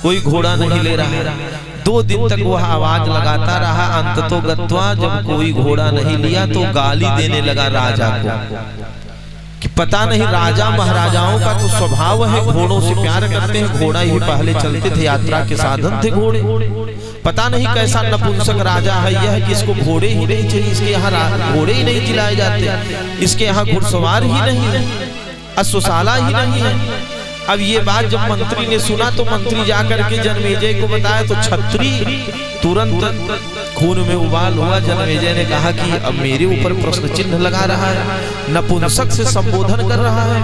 कोई घोड़ा नहीं ले रहा। 2 दिन तक वह आवाज लगाता रहा। अंततो गत्वा जब कोई घोड़ा नहीं लिया तो गाली देने लगा राजा को कि पता नहीं, राजा महाराजाओं का तो स्वभाव है घोड़ों से प्यार करते हैं। घोड़ा ही पहले चलते थे, यात्रा के साधन थे घोड़े। पता नहीं कैसा नपुंसक राजा है यह कि इसको घोड़े ही नहीं चाहिए। इसके यहाँ घोड़े ही नहीं जिलाए जाते, इसके यहाँ घुड़सवार ही नहीं है, अश्वशाला ही नहीं है। अब ये बात जब मंत्री ने सुना तो मंत्री जाकर के जन्मेजय को बताया तो छत्री तुरंत खून में उबाल हुआ। जन्मेजय ने कहा कि अब मेरे ऊपर प्रश्न चिन्ह लगा रहा है, नपुंसक से संबोधन कर रहा है।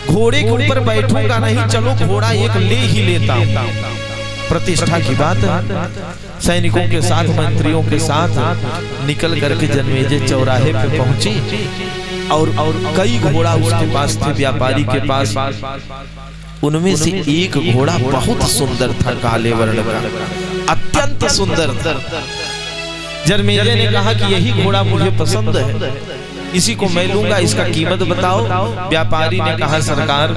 घोड़े के ऊपर बैठूंगा नहीं, चलो घोड़ा एक ले ही लेता हूं। प्रतिष्ठा की बात है। सैनिकों के साथ, मंत्रियों के साथ निकल करके जन्मेजय चौराहे पे पहुंचे और कई घोड़ा उसके पास थे, व्यापारी के पास। उनमें से एक घोड़ा बहुत सुंदर था, काले वर्ण का, अत्यंत सुंदर था। जन्मेजय ने कहा कि यही घोड़ा मुझे पसंद है, इसी को मैं लूंगा, इसका कीमत बताओ। व्यापारी ने कहा सरकार,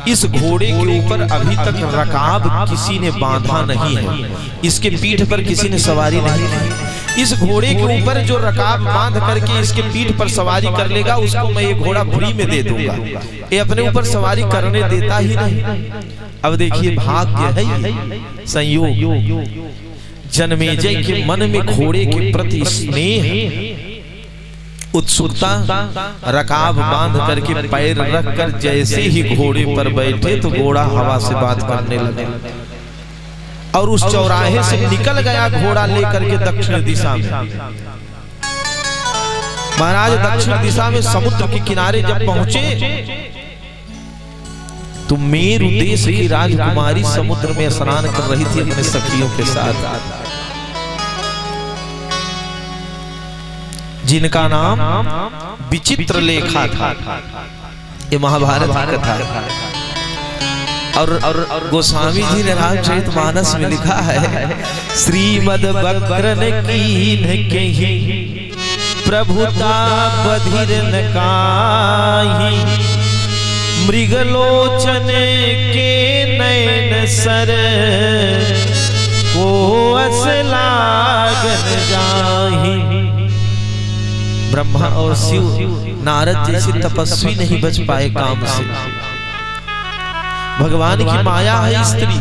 इस घोड़े के ऊपर अभी तक रकाब किसी ने बांधा नहीं है, इसके पीठ पर किसी ने सवारी नहीं की। इस घोड़े के ऊपर जो रकाब बांध करके इसके पीठ पर सवारी कर लेगा उसको मैं ये घोड़ा फ्री में दे दूंगा। ये अपने ऊपर सवारी करने देता ही नहीं। अब देखिए भाग्य है, संयोग। जन्मेजय के मन में घोड़े के प्रति स्नेह, उत्सुकता, रकाब बांध करके पैर रखकर जैसे ही घोड़े पर बैठे तो घोड़ा हवा से बात करने लगा और उस चौराहे से निकल गया घोड़ा लेकर के दक्षिण दिशा में। महाराज दक्षिण दिशा में समुद्र के किनारे जब पहुंचे तो मेरु देश की राजकुमारी समुद्र में स्नान कर रही थी अपने सखियों के साथ, जिनका नाम विचित्र लेखा था। ये महाभारत की कथा है। और गोस्वामी जी ने रामचरितमानस में लिखा है, श्रीमद बक्रन कीन केहि प्रभुता बधिर न काहि, मृगलोचन के नयन सर को अस लागन जाहि। ब्रह्मा और शिव, नारद जैसे तपस्वी नहीं बच पाए काम से। भगवान की माया है स्त्री।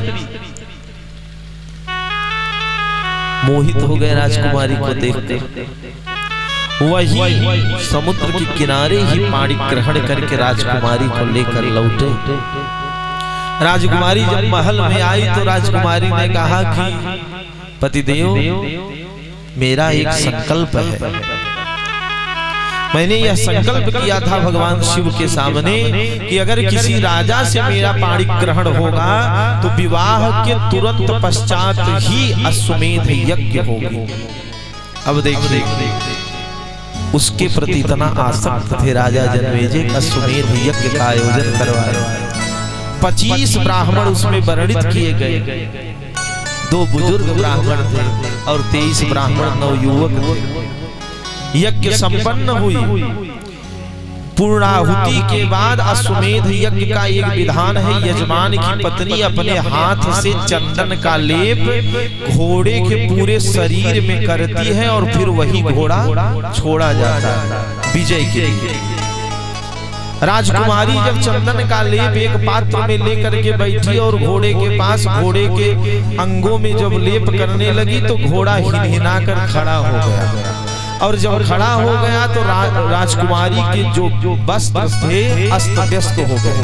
मोहित हो गए राजकुमारी को देखकर। वही समुद्र के किनारे ही पानी ग्रहण करके राजकुमारी को लेकर लौटे। राजकुमारी जब महल में आई तो राजकुमारी ने कहा कि पतिदेव, मेरा एक संकल्प है। मैंने यह संकल्प किया था भगवान शिव के सामने कि अगर किसी राजा से मेरा पाणी ग्रहण होगा तो विवाह के तुरंत पश्चात ही अश्वमेध यज्ञ होगी। अब देखिए उसके प्रति इतना आसक्त थे राजा जन्मेजय, अश्वमेध यज्ञ का आयोजन करवाया। 25 ब्राह्मण उसमें वर्णित किए गए। 2 बुजुर्ग ब्राह्मण थे और 23 ब्राह्मण नवयुवक थे। यज्ञ संपन्न हुई। पूर्णाहुति के बाद अश्वमेध यज्ञ का एक विधान है, यजमान की पत्नी अपने हाथ से चंदन का लेप घोड़े के पूरे शरीर में करती है और फिर वही घोड़ा छोड़ा जाता है विजय के लिए। राजकुमारी जब चंदन का लेप एक पात्र में लेकर के बैठी और घोड़े के पास घोड़े के अंगों में जब लेप करने लगी तो घोड़ा हिनहिना कर खड़ा हो गया। और जब खड़ा हो गया तो राजकुमारी के जो वस्त्र थे अस्त व्यस्त हो गए।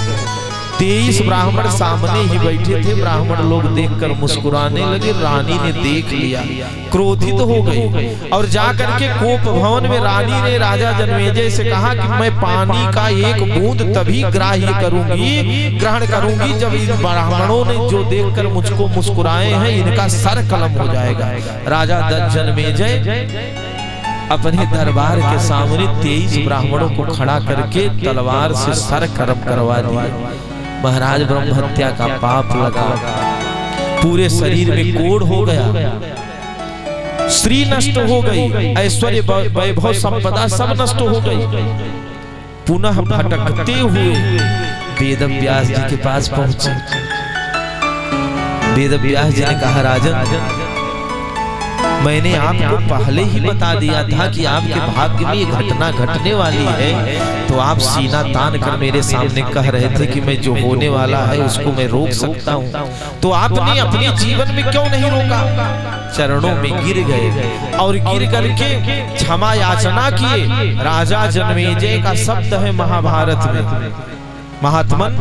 23 ब्राह्मण सामने ही बैठे थे। ब्राह्मण लोग देखकर मुस्कुराने लगे। रानी ने देख लिया, क्रोधित हो गई और जाकर के कोप भवन में रानी ने राजा जन्मेजय से कहा कि मैं पानी का एक बूंद तभी ग्रहण करूंगी जब इन ब्राह्मणों ने जो देखकर मुझको मुस्कुराए हैं इनका सर कलम हो जाएगा। राजा जन्मेजय अपने दरबार के सामने 23 ब्राह्मणों को खड़ा करके तलवार से सर कर्म करवा दिया। महाराज ब्रह्म हत्या का पाप लगा, पूरे शरीर में कोढ़ हो गया, स्त्री नष्ट हो गई, ऐश्वर्य वैभव संपदा सब नष्ट हो गई। पुनः भटकते हुए वेद व्यास जी के पास पहुंचे। वेद व्यास जी ने कहा, राजन मैंने आपको पहले ही बता दिया था कि आपके भाग्य में ये घटना घटने वाली है, तो आप सीना तान कर मेरे सामने कह रहे थे कि मैं जो होने वाला है उसको मैं रोक सकता हूँ, तो आपने अपने जीवन में क्यों नहीं रोका? चरणों में गिर गए और गिर करके क्षमा याचना किए। राजा जन्मेजय का शब्द है महाभारत में, महात्मन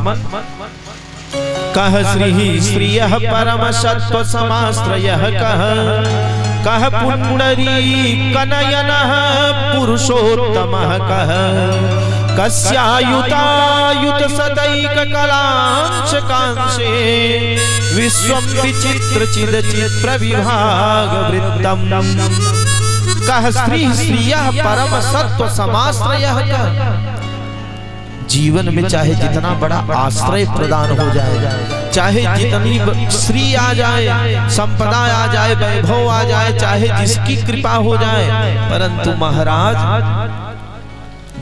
कह श्री श्रियः परम सत्व समाश्रयः कह पुंडरी कनयनः पुरुषोत्तमः कह कस्यायुतायुत सदैक कलांश कांशे विश्वं विचित्र चिदचित् प्रविभाग वृत्तम् कह श्री श्रियः परम सत्व समाश्रयः कह। जीवन में चाहे जितना बड़ा आश्रय प्रदान हो जाए, चाहे जितनी श्री आ जाए, संपदा आ जाए, वैभव आ जाए, चाहे जिसकी कृपा हो जाए, परंतु महाराज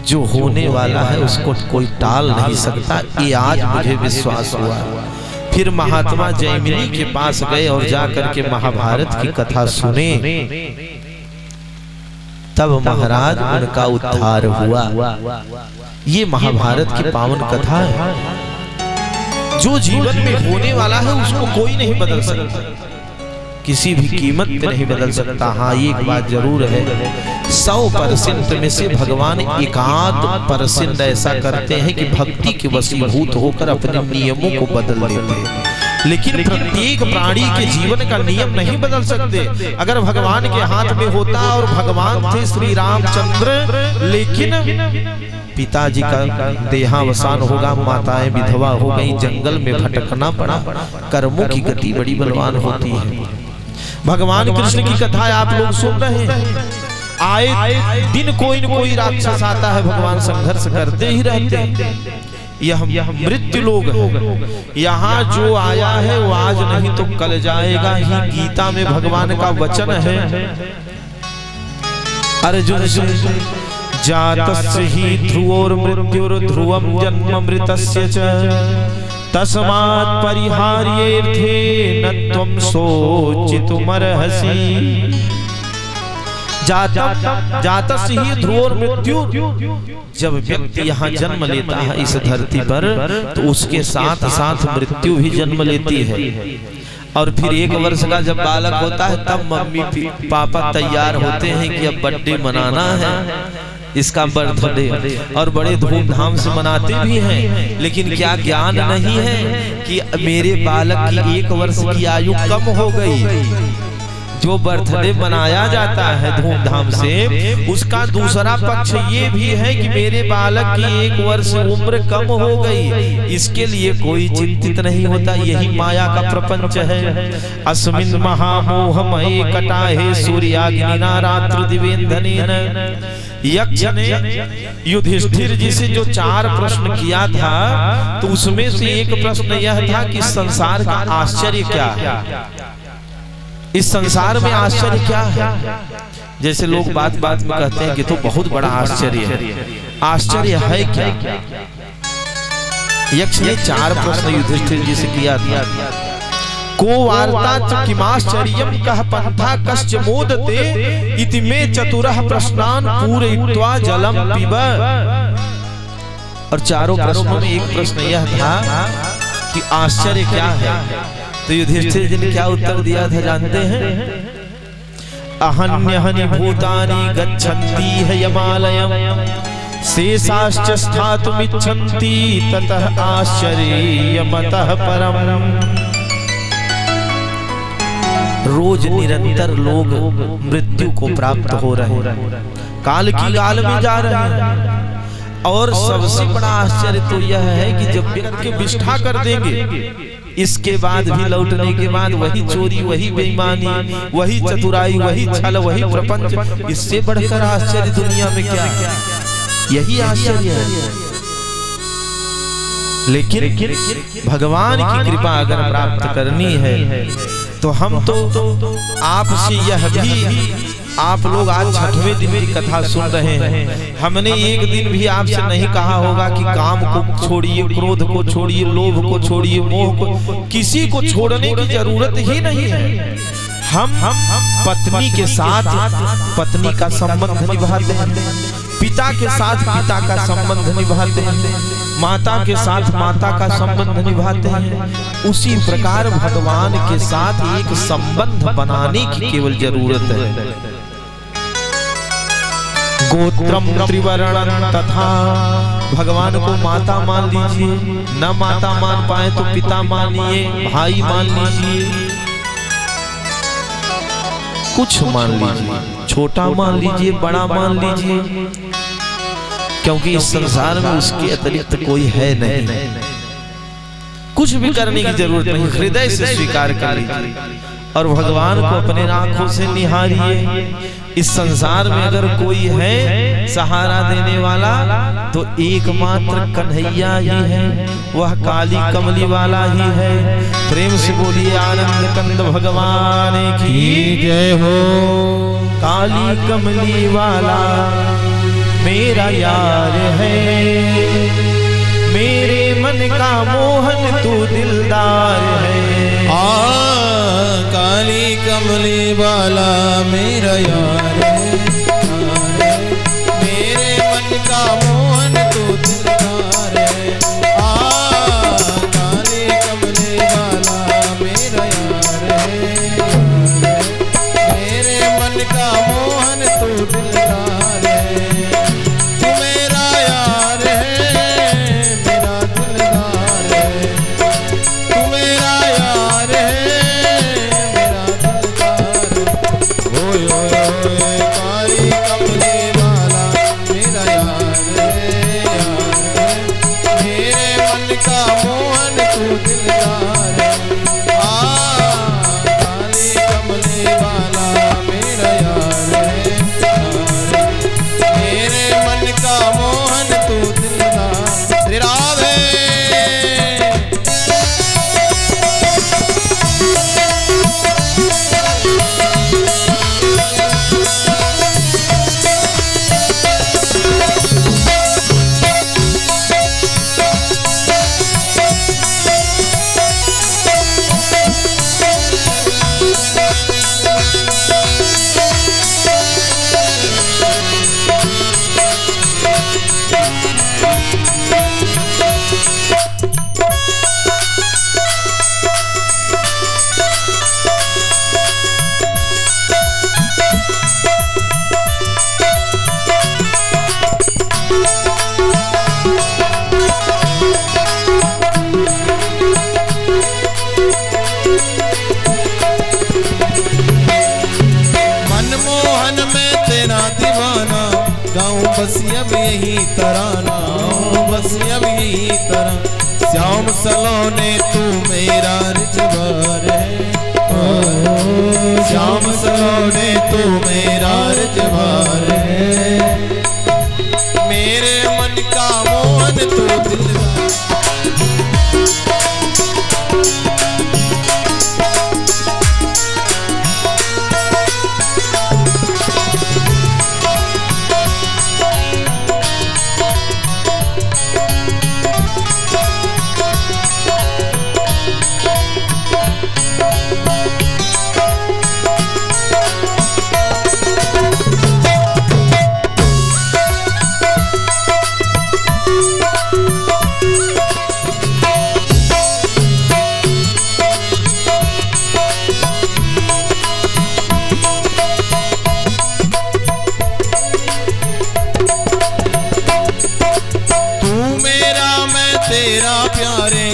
जो होने वाला है उसको कोई टाल नहीं सकता। ये आज मुझे विश्वास हुआ। फिर महात्मा जैमिनी के पास गए और जाकर के महाभारत की कथा सुने, तब महाराज उनका उद्धार हुआ। ये महाभारत की पावन कथा है। जो जीवन में होने वाला है उसको कोई नहीं बदल सकता, किसी भी कीमत पे नहीं बदल सकता। हाँ, एक बात जरूर है, 100% में से भगवान 1% ऐसा करते हैं कि भक्ति के वशीभूत होकर अपने नियमों को बदल देते हैं, लेकिन प्रत्येक प्राणी के जीवन का नियम नहीं बदल सकते। अगर भगवान के हाथ में होता, और भगवान थे श्री रामचंद्र, लेकिन पिताजी का देहावसान होगा, माताएं विधवा हो गई, जंगल में भटकना पड़ा। कर्मों की गति बड़ी बलवान होती है। भगवान कृष्ण की कथा आप लोग सुन रहे हैं, आए दिन कोई न कोई राक्षस आता है, भगवान संघर्ष करते ही रहते हैं। यह मृत्यु लोग है। यहाँ जो आया है वो आज नहीं तो कल जाएगा ही। गीता में भगवान का वचन है, अर्जुन से जातस्य हि ध्रुवोर्मृत्युर्ध्रुवं जन्म मृतस्य च तस्मात् परिहार्येऽर्थे न त्वं शोचितुमर्हसि। जातस्य हि ध्रुवोर्मृत्यु, जब व्यक्ति यहाँ जन्म लेता है इस धरती पर, तो उसके साथ साथ मृत्यु भी जन्म लेती है। और फिर 1 वर्ष का जब बालक होता है तब मम्मी पापा तैयार होते हैं कि अब बर्थडे मनाना है, इसका बर्थडे, और बड़े धूमधाम से मनाते भी हैं। लेकिन क्या ज्ञान नहीं है कि मेरे बालक की 1 वर्ष की आयु कम हो गई। जो बर्थडे मनाया जाता है धूमधाम से, उसका दूसरा पक्ष ये भी है कि मेरे बालक की 1 वर्ष उम्र कम हो गई, इसके लिए कोई चिंतित नहीं होता। यही माया का प्रपंच है। अस्मिन् महामोहमये कटाहे सूर्याग्निना रात्र दिवेंधनेन। यक्ष ने युधिष्ठिर जी से जो 4 प्रश्न किया था, तो उसमें से एक प्रश्न यह था कि संसार का आश्चर्य क्या है, इस संसार में आश्चर्य क्या है। जैसे लोग बात बात में कहते हैं कि तो बहुत बड़ा आश्चर्य है, आश्चर्य है क्या। यक्ष ने 4 प्रश्न युधिष्ठिर जी से किया था। को वार्ता च किमाश्चर्यम कह पंथा कश्च मोदते इति मे चतुरः प्रश्नान् पूरयित्वा जलम पिब। और चारों प्रश्नों में एक प्रश्न यह था कि आश्चर्य क्या है। तो युधिष्ठिर जी ने क्या उत्तर दिया था जानते हैं? अहन्यहनि भूतानि गच्छन्ति हयमालयम् शेषाश्च स्थातुमिच्छन्ति ततः आश्चर्यमतः परम्। रोज निरंतर लोग मृत्यु को प्राप्त हो रहे हैं, काल की गाल में जा रहे हैं। और सबसे बड़ा आश्चर्य तो यह है कि जब व्यक्ति विष्ठा कर देंगे, इसके बाद भी लौटने के बाद वही चोरी, वही बेईमानी, वही चतुराई, वही छल, वही प्रपंच, इससे बढ़कर आश्चर्य दुनिया में क्या है? यही आश्चर्य है। लेकिन भगवान की कृपा अगर प्राप्त करनी है तो हम तो आपसे यह भी, आप लोग आज 6वें दिन की कथा सुन रहे हैं, हमने एक दिन भी आपसे नहीं कहा होगा कि काम को छोड़िए, क्रोध को छोड़िए, लोभ को छोड़िए, मोह को, किसी को छोड़ने की जरूरत ही नहीं है। हम पत्नी के साथ पत्नी का संबंध निभाते हैं, पिता के साथ पिता का संबंध निभाते हैं, माता के साथ माता का संबंध निभाते हैं। उसी प्रकार भगवान के साथ एक संबंध बनाने की केवल जरूरत है। गोत्रम त्रिवर्णं तथा, भगवान को माता मान लीजिए, न माता मान पाए तो पिता मानिए, भाई मान लीजिए, कुछ मान लीजिए, छोटा मान लीजिए, बड़ा मान लीजिए, क्योंकि इस संसार में उसके अतिरिक्त कोई है नहीं। कुछ भी करने की जरूरत नहीं, हृदय से स्वीकार कर लीजिए और भगवान को अपने आंखों से निहारिए। इस संसार में अगर कोई है सहारा देने वाला तो एकमात्र कन्हैया ही है, वह काली कमली वाला ही है। प्रेम से बोलिए आनंद कंद भगवान की जय हो। काली कमली वाला मेरा यार है, मेरे मन का मोहन तू दिलदार है। काली कमली वाला मेरा यार है, मेरे मन का मोहन तू दिलदार है। काली कमली वाला मेरा यार है, मेरे मन का मोहन तू दिलदार है। काली श्याम सलोने तू मेरा रिजवार है, श्याम सलोने तू मेरा रिजवार है। मेरे मन का मोहन तू दिलदार, तेरा प्यारे,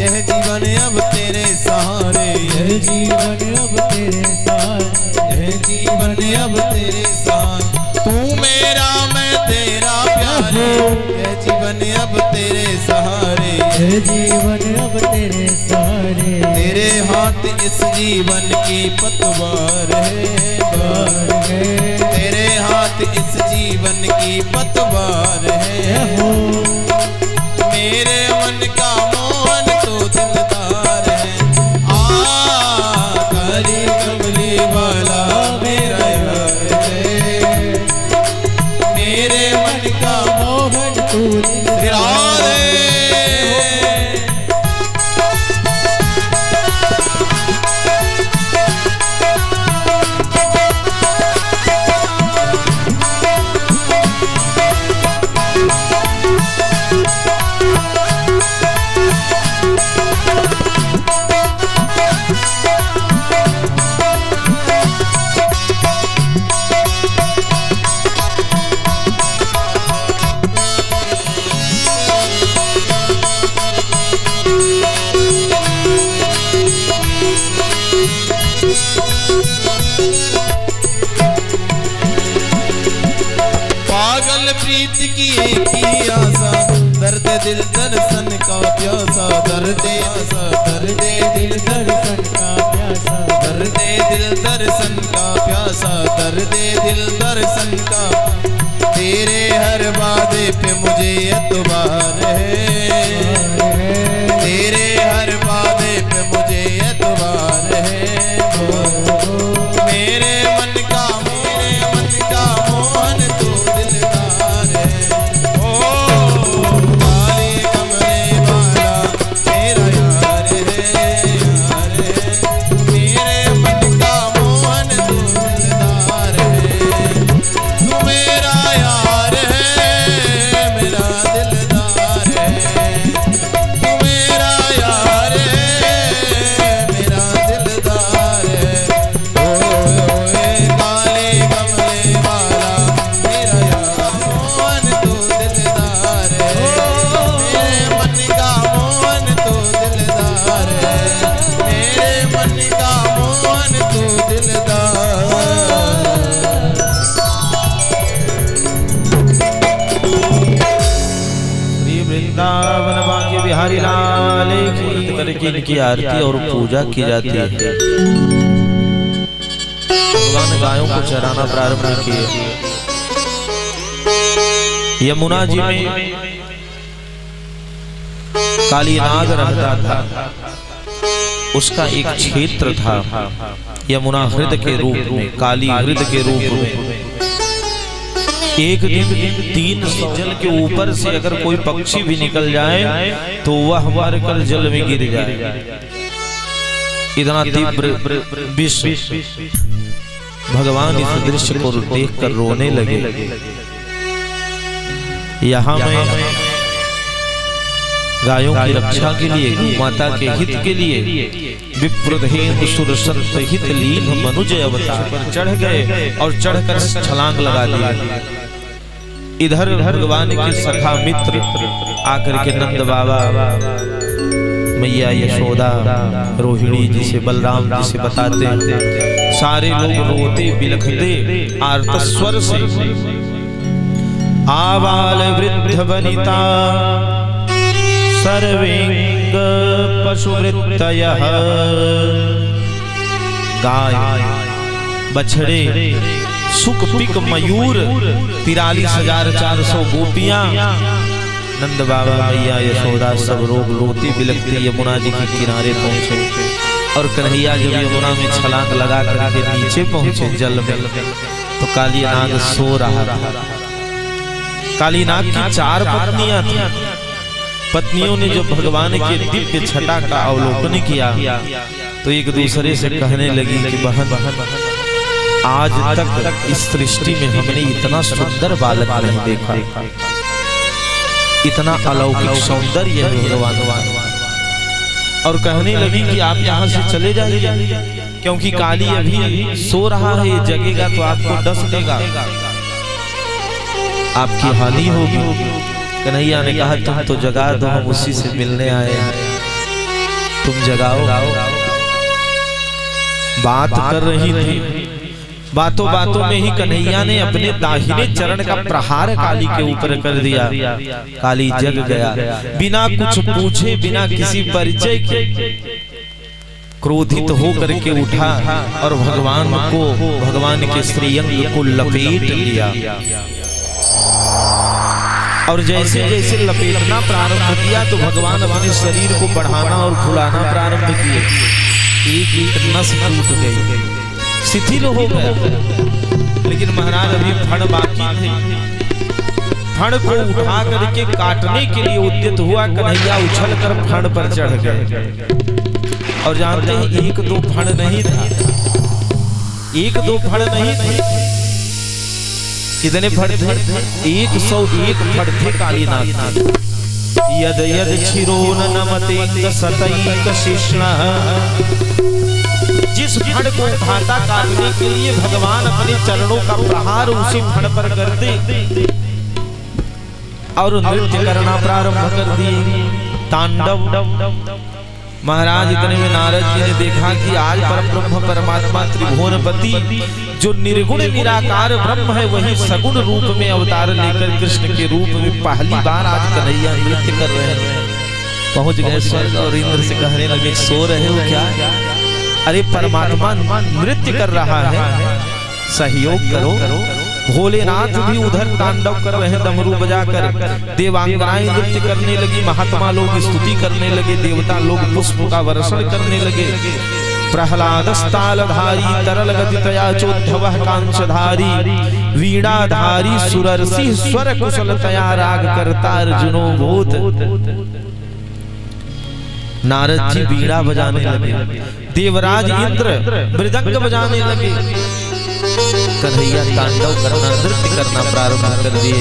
यह जीवन अब तेरे सहारे, यह जीवन अब तेरे सहारे, यह जीवन अब तेरे सहारे। तू मेरा मैं तेरा प्यारे, यह जीवन अब तेरे सहारे, यह जीवन अब तेरे सहारे। तेरे हाथ इस जीवन की पतवार है, बार है, तेरे हाथ इस जीवन की पतवार है। मेरे मन का मोहन तो दिलदार है, काली कमली वाला मेरा यार है। मेरे मन का मोहन तो दिलदार है। पागल प्रीत की एक ही आशा, दर्द दिल दर्शन का प्यासा, दर्द आशा, दर्द दिल दर्शन का प्यासा, दर्द दिल दर्शन का प्यासा, दर्द दिल दर्शन का। तेरे हर वादे पे मुझे एतबार है, तेरे हर वादे पे मुझे एतबार है। मेरे मन का मोहन तू दिलदार है, ओ काले कमले वाला मेरा यार है, यार है। मेरे मन का मोहन तू दिलदार है, तू मेरा यार है, मेरा दिलदार है। तू मेरा यार है, मेरा दिलदार है। काले कमले वाला मेरा यार, मोहन तू दिलदार है। मेरे मन का मोहन तू दिलदार है, मेरे मन का मोहन तू दिलदार। श्री वृंदावन भाग्य बिहारी लाल की करके इनकी आरती और पूजा की जाती है। भगवान गायों को चराना प्रारंभ किए। यमुना जी में कालीनाग रहता था, उसका एक क्षेत्र था यमुना हृदय के रूप में, काली हृदय के रूप में। एक दिन 3 जल के ऊपर से अगर कोई पक्षी भी निकल जाए तो वह मर कर जल में गिर जाए। इतना तीव्र विष। भगवान इस दृश्य को देखकर रोने लगे। यहाँ में गायों की रक्षा के लिए, माता के हित के लिए विप्रधेनु सुरसंत हित लीन मनुज अवतार पर चढ़ गए और चढ़कर छलांग लगा दिया। इधर भगवान के सखा मित्र आकर के नंद बाबा, मैया यशोदा, रोहिणी जी से, बलराम जी से बताते, सारे लोग रोते बिलखते आर्त स्वर से, आबाल वृद्ध वनिता सर्वेंग पशुवृत्तयः गाय बछड़े सुख पिक मयूर 43,400 गोपियां नंद बाबा मैया यशोदा सब रोग रोती बिलखती यमुना जी के किनारे पहुंचे और कन्हैया जब यमुना में छलांग लगा करके नीचे पहुंचे जल में तो काली नाग सो रहा था। काली नाग की 4 पत्नियां थी। पत्नियों ने जब भगवान के दिव्य छटा का अवलोकन किया तो एक दूसरे से कहने लगी कि बहन आज तक इस सृष्टि में हमने इतना सुंदर बालक नहीं देखा, इतना अलौकिक सौंदर्य है भगवान। और कहने लगी कि आप यहाँ से चले जाइए क्योंकि काली अभी सो रहा है, जगेगा तो आपको डस देगा, आपकी हानि होगी। कन्हैया ने कहा तुम तो जगा दो, हम उसी से मिलने आए हैं, तुम जगाओ। बात कर रही थी, बातों बातों में ही कन्हैया ने अपने दाहिने चरण का प्रहार काली के ऊपर कर दिया। काली जग गया, बिना कुछ पूछे, बिना किसी परिचय के क्रोधित होकर के उठा और भगवान के श्रीअंग को लपेट लिया। और जैसे जैसे लपेटना प्रारंभ किया तो भगवान अपने शरीर को बढ़ाना और फुलाना प्रारंभ किए। एक एक नस टूट गई, शिथिल हो गया। लेकिन महाराज अभी फण बाकी थे। फण को उठा करके काटने के लिए उद्यत हुआ, कन्हैया उछल कर फण पर चढ़ गए। और जानते हैं 1-2 फण नहीं था, 1-2 फण नहीं थे। कितने फण थे? 101 फण थे काली नाग के। यद यद छिरोन नमते सतैक शिष्णः, जिस फण को उठाता काटने के लिए भगवान अपने चरणों का प्रहार उसी फण पर करते और नृत्य करना प्रारंभ कर दिए, तांडव। महाराज इतने में नारद जी ने देखा कि आज परब्रह्म परमात्मा त्रिभुवनपति जो निर्गुण निराकार ब्रह्म है वही सगुण रूप में अवतार लेकर कृष्ण के रूप में पहली बार आज कन्हैया नृत्य कर रहे हैं। पहुंच गए स्वर्ग और इंद्र से कहने लगे सो रहे हो क्या? अरे परमात्मा नृत्य कर रहा है, सहयोग करो। भोलेनाथ भी उधर तांडव कर रहे हैं डमरू बजाकर। देवांगनाएं नृत्य करने लगी, महात्मा लोग स्तुति करने लगे, देवता लोग पुष्प का वर्षण करने लगे। प्रहलादस्तालधारी तरल गतितया चोद्धवः कांचधारी वीणाधारी सुरर्षि स्वर कुशलतया राग करता अर्जुनो भूत। नारद जी वीणा बजाने लगे, देवराज इंद्र मृदंग बजाने लगे, कन्हैया तांडव करना नृत्य करना प्रारंभ कर दिए।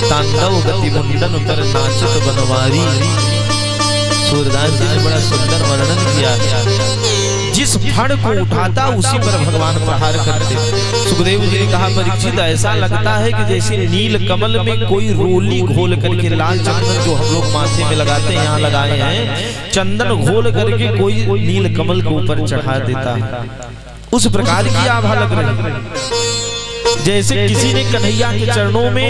तांडव गति मुंडन उतर नाचत बनवारी। सूरदास जी ने बड़ा सुंदर वर्णन किया। जिस फण को उठाता उसी पर भगवान प्रहार करते। सुखदेव जी ने कहा परीक्षित ऐसा लगता है कि जैसे नील कमल में कोई रोली घोल करके, लाल चंदन जो हम लोग माथे में लगाते हैं यहाँ लगाए हैं, चंदन घोल करके कोई नील कमल के ऊपर चढ़ा देता है, उस प्रकार की आभा लग रही। जैसे किसी ने कन्हैया के चरणों में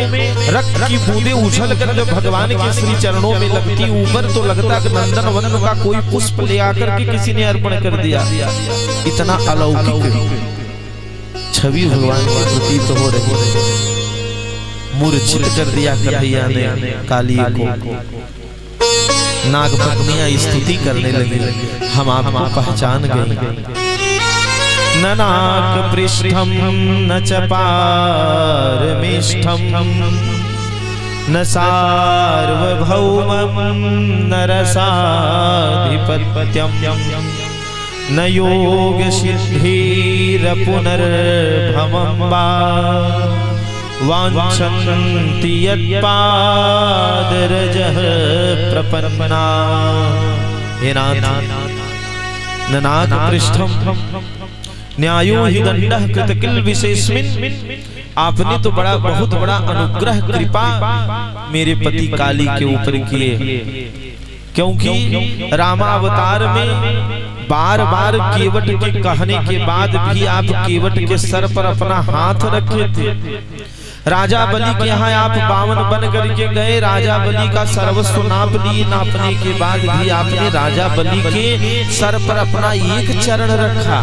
रक्त की बूंदें उछल कर जब भगवान के श्री चरणों में लगती ऊपर तो लगता कि नंदन वन का कोई पुष्प ले आकर के किसी ने अर्पण कर दिया। इतना अलौकिक छवि भगवान की प्रतीत हो रही। मूर्छित कर दिया कन्हैया ने काली को। नाग पत्नियां स्तुति करने लगी, हम आपको पहचान गए। न नाक पृष्ठम न च पारमेष्ठम न सार्वभौमं न रसाधिपत्यं न योग सिद्धिर पुनर्भवं वा वाञ्छन्ति यत्पादरजः प्रपन्ना। हे नाथ, न नाक पृष्ठम न्यायो हि दंडः कृतकिल विशेषमिन। आपने तो बहुत बड़ा अनुग्रह कृपा मेरे पति काली के ऊपर किए, क्योंकि रामावतार में बार बार केवट के कहने के बाद भी आप केवट के सर पर अपना हाथ रखे थे। राजा बलि के यहाँ आप 52 बन करके गए, राजा बलि का सर्वस्व नाप लिए, नापने के बाद भी आपने राजा बलि के सर पर अपना एक चरण रखा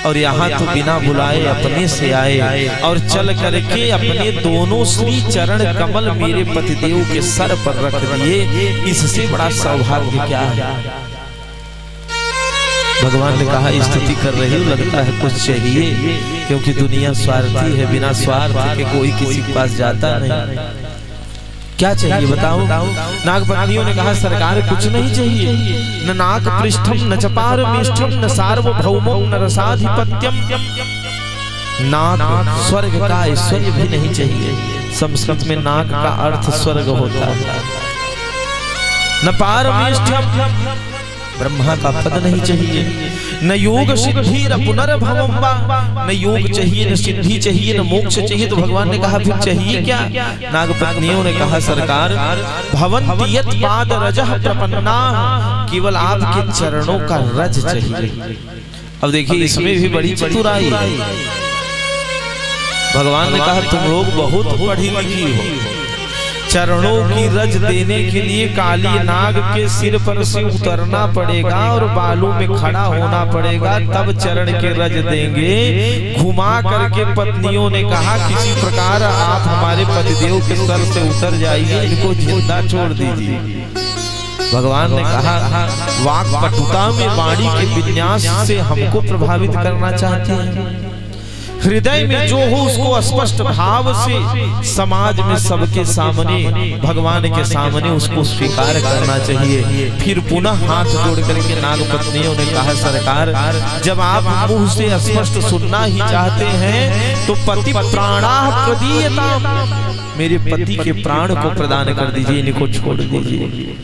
और यहाँ तो बिना बुलाए अपने से आए और चल करके अपने दोनों श्री चरण कमल मेरे पतिदेव के सर पर रख दिए। इससे बड़ा सौभाग्य क्या है? भगवान ने कहा स्तुति कर रही हो, लगता है कुछ चाहिए, क्योंकि दुनिया स्वार्थी है, बिना स्वार्थ के कोई किसी के पास जाता नहीं। क्या चाहिए बताओ? नागपत्नियों ने कहा सरकार कुछ नहीं चाहिए, न नाग पृष्ठम न चपार मिष्ठम न सार्वभौमम न रसाधिपत्यम। नाग स्वर्ग का ऐश्वर्य भी नहीं चाहिए, संस्कृत में नाग का अर्थ स्वर्ग होता है। न पारमेष्ठम, ब्रह्मा का पद नहीं चाहिए, न योग सिद्धि न पुनर्भवम वा, न योग चाहिए, न सिद्धि चाहिए, न मोक्ष चाहिए। तो भगवान ने कहा फिर चाहिए क्या? नागपत्नियों ने कहा सरकार भवन्ति यत् पाद रजः प्रपन्ना, केवल आपके चरणों का रज चाहिए। अब देखिए इसमें भी बड़ी चतुराई है। भगवान ने कहा तुम लोग बहुत पढ़ी लिखी हो, चरणों की रज देने के लिए काली नाग के सिर पर से उतरना पड़ेगा और बालू में खड़ा होना पड़ेगा, तब चरण के रज देंगे। घुमा करके पत्नियों ने कहा किसी प्रकार आप हमारे पतिदेव के सर से उतर जाइए, इनको जिंदा छोड़ दीजिए। भगवान ने कहा वाक पटुता में वाणी के विन्यास से हमको प्रभावित करना चाहते हैं, हृदय में जो हो उसको स्पष्ट भाव से समाज में सबके सामने, भगवान के सामने उसको स्वीकार करना चाहिए। फिर पुनः हाथ जोड़ करके नागपत्नियों ने कहा सरकार जब आप मुंह से स्पष्ट सुनना ही चाहते हैं तो पति प्राणाः प्रदीयताम्, मेरे पति के प्राण को प्रदान कर दीजिए, इनको छोड़ दीजिए।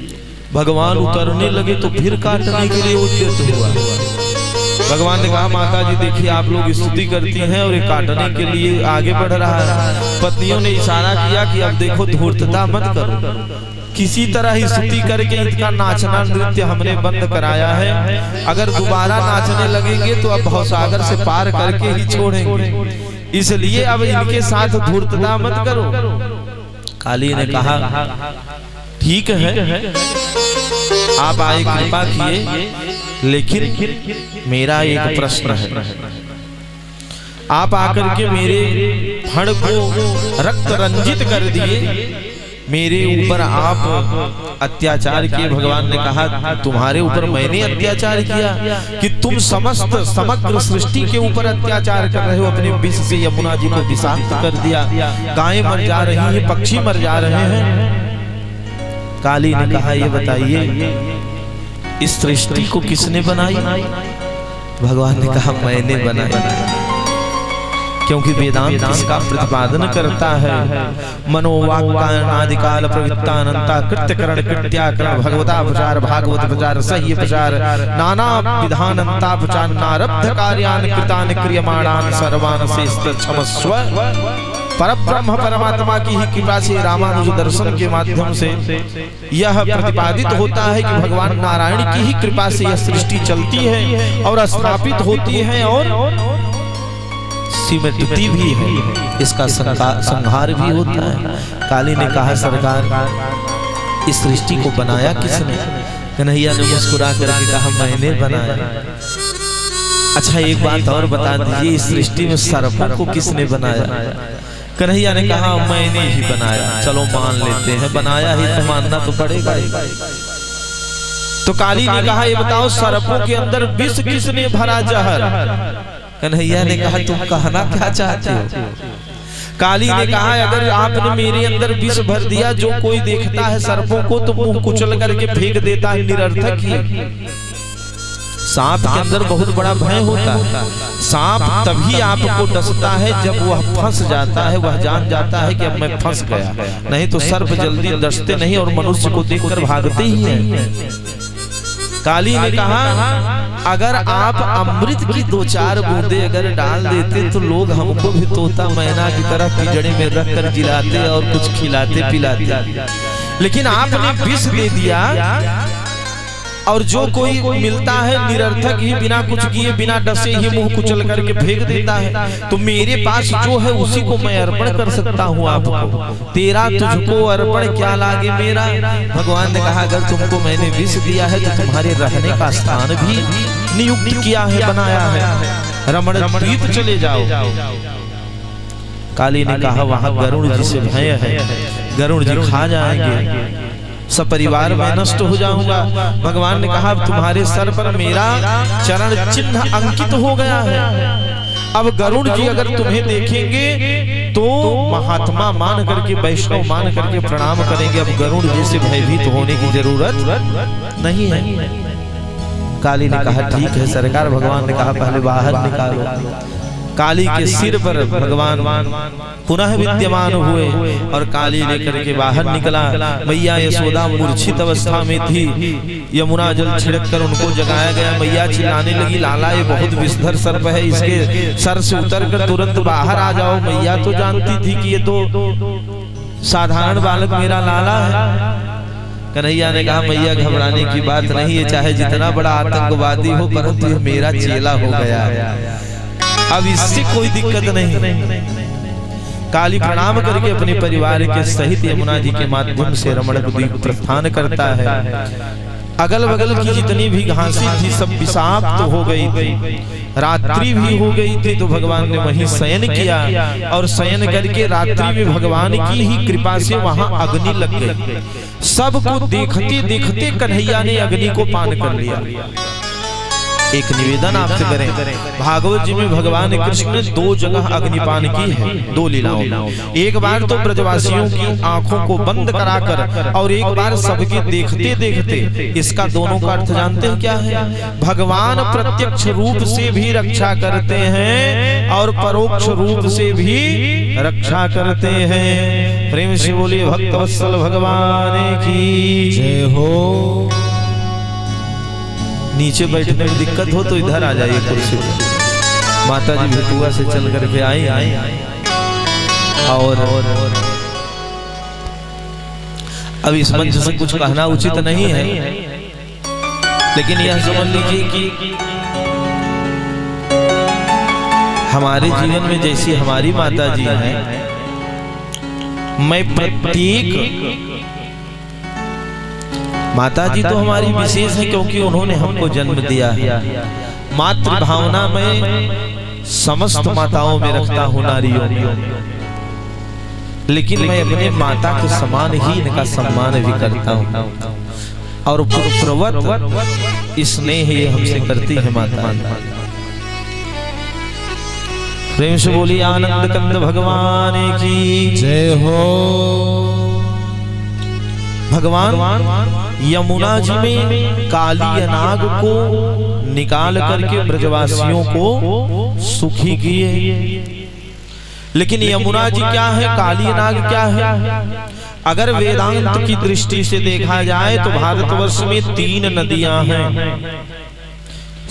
भगवान उतरने लगे तो फिर काटने के लिए उद्यत हुआ। भगवान ने कहा माता जी देखिए आप लोग स्तुति करती हैं और ये काटने के लिए आगे बढ़ रहा है। पत्नियों ने इशारा किया कि अब देखो धूर्तता मत करो, किसी तरह ही स्तुति करके इनका नाचना नृत्य हमने बंद कराया है, अगर दोबारा नाचने लगेंगे तो अब भवसागर से पार करके ही छोड़ेंगे, इसलिए अब इनके साथ धूर्तता मत करो। काली ने कहा ठीक है आप आए कृपा किए, लेकिन मेरा एक प्रश्न है। आप आकर के मेरे फण को रक्त रंजित कर दिए, मेरे ऊपर आप अत्याचार किए। भगवान ने कहा तुम्हारे ऊपर मैंने अत्याचार किया कि तुम समस्त समग्र सृष्टि के ऊपर अत्याचार कर रहे हो। अपने विष से यमुना जी को विषाक्त कर दिया, गायें मर जा रही हैं, पक्षी मर जा रहे हैं। काली ने कहा ये बताइए इस सृष्टि को किसने बनाई? भगवान ने कहा मैंने बनाई, क्योंकि वेदांत इसका प्रतिपादन करता है मनोवाक्कानादिकाल प्रवृत्तानंता कृत्यकरण कृत्याकरण भगवता प्रचार भागवत प्रचार सह्य प्रचार नाना विधानंता प्रचार नारब्ध कार्यान कृतान क्रियमाणान सर्वान शेष क्षमस्व। परब्रह्म परमात्मा की ही कृपा से रामानुज दर्शन के माध्यम से यह प्रतिपादित होता है कि भगवान नारायण की ही कृपा से यह सृष्टि चलती है और स्थापित होती है और सिमटती भी है, इसका संहार भी होता है। काली ने कहा सरकार इस सृष्टि को बनाया किसने? कन्हैया ने मुस्कुरा करके कहा मैंने बनाया। अच्छा एक बात और बता दीजिए इस सृष्टि में सर्पों को किसने बनाया? कन्हैया ने कहा मैंने ही बनाया। चलो मान लेते हैं, बनाया ही तो मानना तो पड़ेगा। तो काली ने कहा ये बताओ सर्पों के अंदर विष किसने भरा जहर? कन्हैया ने कहा तुम कहना क्या चाहते हो? काली ने कहा अगर आपने मेरे अंदर विष भर दिया, जो कोई देखता है सर्पों को तो मुंह कुचल करके फेंक देता है, निरर्थक ही। सांप के अंदर बहुत बड़ा भय होता है। सांप तभी आपको डसता है जब वह फंस जाता है, वह जान जाता है कि अब मैं फंस गया, नहीं तो सर्प जल्दी डसते नहीं और मनुष्य को देखकर भागते ही हैं। काली ने कहा अगर आप अमृत की 2-4 बूंदे अगर डाल देते तो लोग हमको भी तोता मैना की तरह पिंजड़े में रख कर जिलाते और कुछ खिलाते पिलाते, लेकिन आपने विष दे दिया और जो कोई मिलता है निरर्थक ही, बिना कुछ किए बिना डसे ही मुंह कुचल करके फेंक देता है। तो मेरे पास जो है उसी को मैं अर्पण कर सकता हूँ आपको। तेरा तुझको अर्पण क्या लागे मेरा। भगवान ने कहा अगर तुमको मैंने विष दिया है तो तुम्हारे रहने का स्थान भी नियुक्त किया है, बनाया है, रमण द्वीप चले जाओ। काली ने कहा वहां गरुड़ जी से भय है, गरुड़ जी खा जाएंगे, सब परिवार में नष्ट हो जाऊंगा। भगवान ने कहा तुम्हारे सर पर मेरा चरण चिन्ह अंकित हो गया है। अब गरुड़ जी अगर तुम्हें देखेंगे तो महात्मा मान करके, वैष्णव मान करके प्रणाम करेंगे। अब गरुड़ जी से भयभीत होने की जरूरत नहीं है। काली ने कहा ठीक है सरकार। भगवान ने कहा पहले बाहर निकालो। काली के सिर पर भगवान पुनः विद्यमान हुए और काली लेकर के बाहर निकला। मैया यशोदा मूर्छित अवस्था में थी, यमुना जल छिड़क कर उनको जगाया गया। मैया चिल्लाने लगी लाला ये बहुत विषधर सर्प है, इसके सर से उतर कर तुरंत बाहर आ जाओ। मैया तो जानती थी कि ये तो साधारण बालक मेरा लाला है। कन्हैया ने कहा मैया घबराने की बात नहीं है, चाहे जितना बड़ा आतंकवादी हो परंतु ये मेरा चेला हो गया, अब इससे कोई दिक्कत नहीं। काली प्रणाम करके अपने परिवार के सहित यमुना जी के माध्यम से रमण द्वीप प्रस्थान करता है। अगल बगल की जितनी भी घासी थी सब विषाक्त हो गई थी, रात्रि भी हो गई थी। तो भगवान ने वहीं शयन किया और शयन करके रात्रि में भगवान की ही कृपा से वहां अग्नि लग गई। सबको देखते देखते कन्हैया ने अग्नि को पान कर लिया। एक निवेदन आपसे करें, भागवत जी में भगवान कृष्ण ने 2 जगह अग्निपान की है, 2 लीलाओं। एक बार तो ब्रजवासियों की आंखों को बंद कराकर और एक बार सबके देखते देखते। इसका दोनों का अर्थ जानते हैं क्या है। भगवान प्रत्यक्ष रूप से भी रक्षा करते हैं और परोक्ष रूप से भी रक्षा करते हैं। प्रेम से बोलिए भक्तवत्सल भगवान की जय हो। नीचे बैठने में दिक्कत हो तो इधर आ जाइए कुर्सी पर। माता जी भटुआ से चल करके आई और अब इस मंच से कुछ कहना उचित नहीं है, लेकिन यह समझ लीजिए कि हमारे जीवन में जैसी हमारी माता जी हैं, मैं प्रत्येक माता जी तो हमारी विशेष है क्योंकि उन्होंने हमको जन्म दिया है। मातृ भावना में समस्त माताओं में रखता हूं नारियों, लेकिन मैं अपने माता के समान ही इनका सम्मान भी करता हूं और पुत्रवत स्नेह ये हमसे करती है माता। प्रेम से बोली आनंद कंद भगवान की जय हो। भगवान यमुना जी में काली नाग को निकाल करके ब्रजवासियों को सुखी किए। लेकिन यमुना जी क्या है, काली नाग क्या है। अगर वेदांत की दृष्टि से देखा जाए तो भारतवर्ष में 3 नदियां हैं,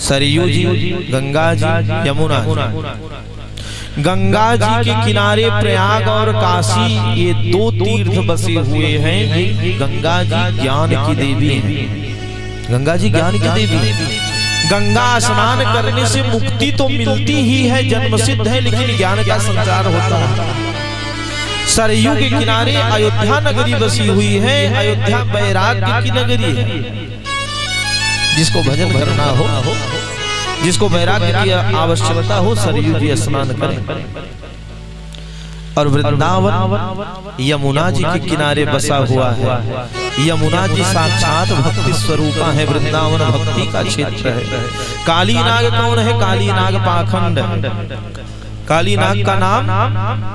सरयू जी, गंगा जी, यमुना जी। गंगा जी के किनारे प्रयाग और काशी ये 2 तीर्थ बसे हुए हैं। गंगा जी ज्ञान की देवी हैं, गंगा जी ज्ञान की देवी। गंगा स्नान करने से मुक्ति तो मिलती ही है, जन्म सिद्ध है, लेकिन ज्ञान का संचार होता है। सरयू के किनारे अयोध्या नगरी बसी हुई है। अयोध्या वैराग्य की नगरी है। जिसको भजन करना हो, जिसको वैराग्य की आवश्यकता हो, सरयू जी स्नान करें। और वृंदावन यमुना जी के किनारे बसा हुआ है। यमुना जी साक्षात भक्ति स्वरूपा है, वृंदावन भक्ति का क्षेत्र है। काली नाग कौन है? काली नाग पाखंड। काली नाग का नाम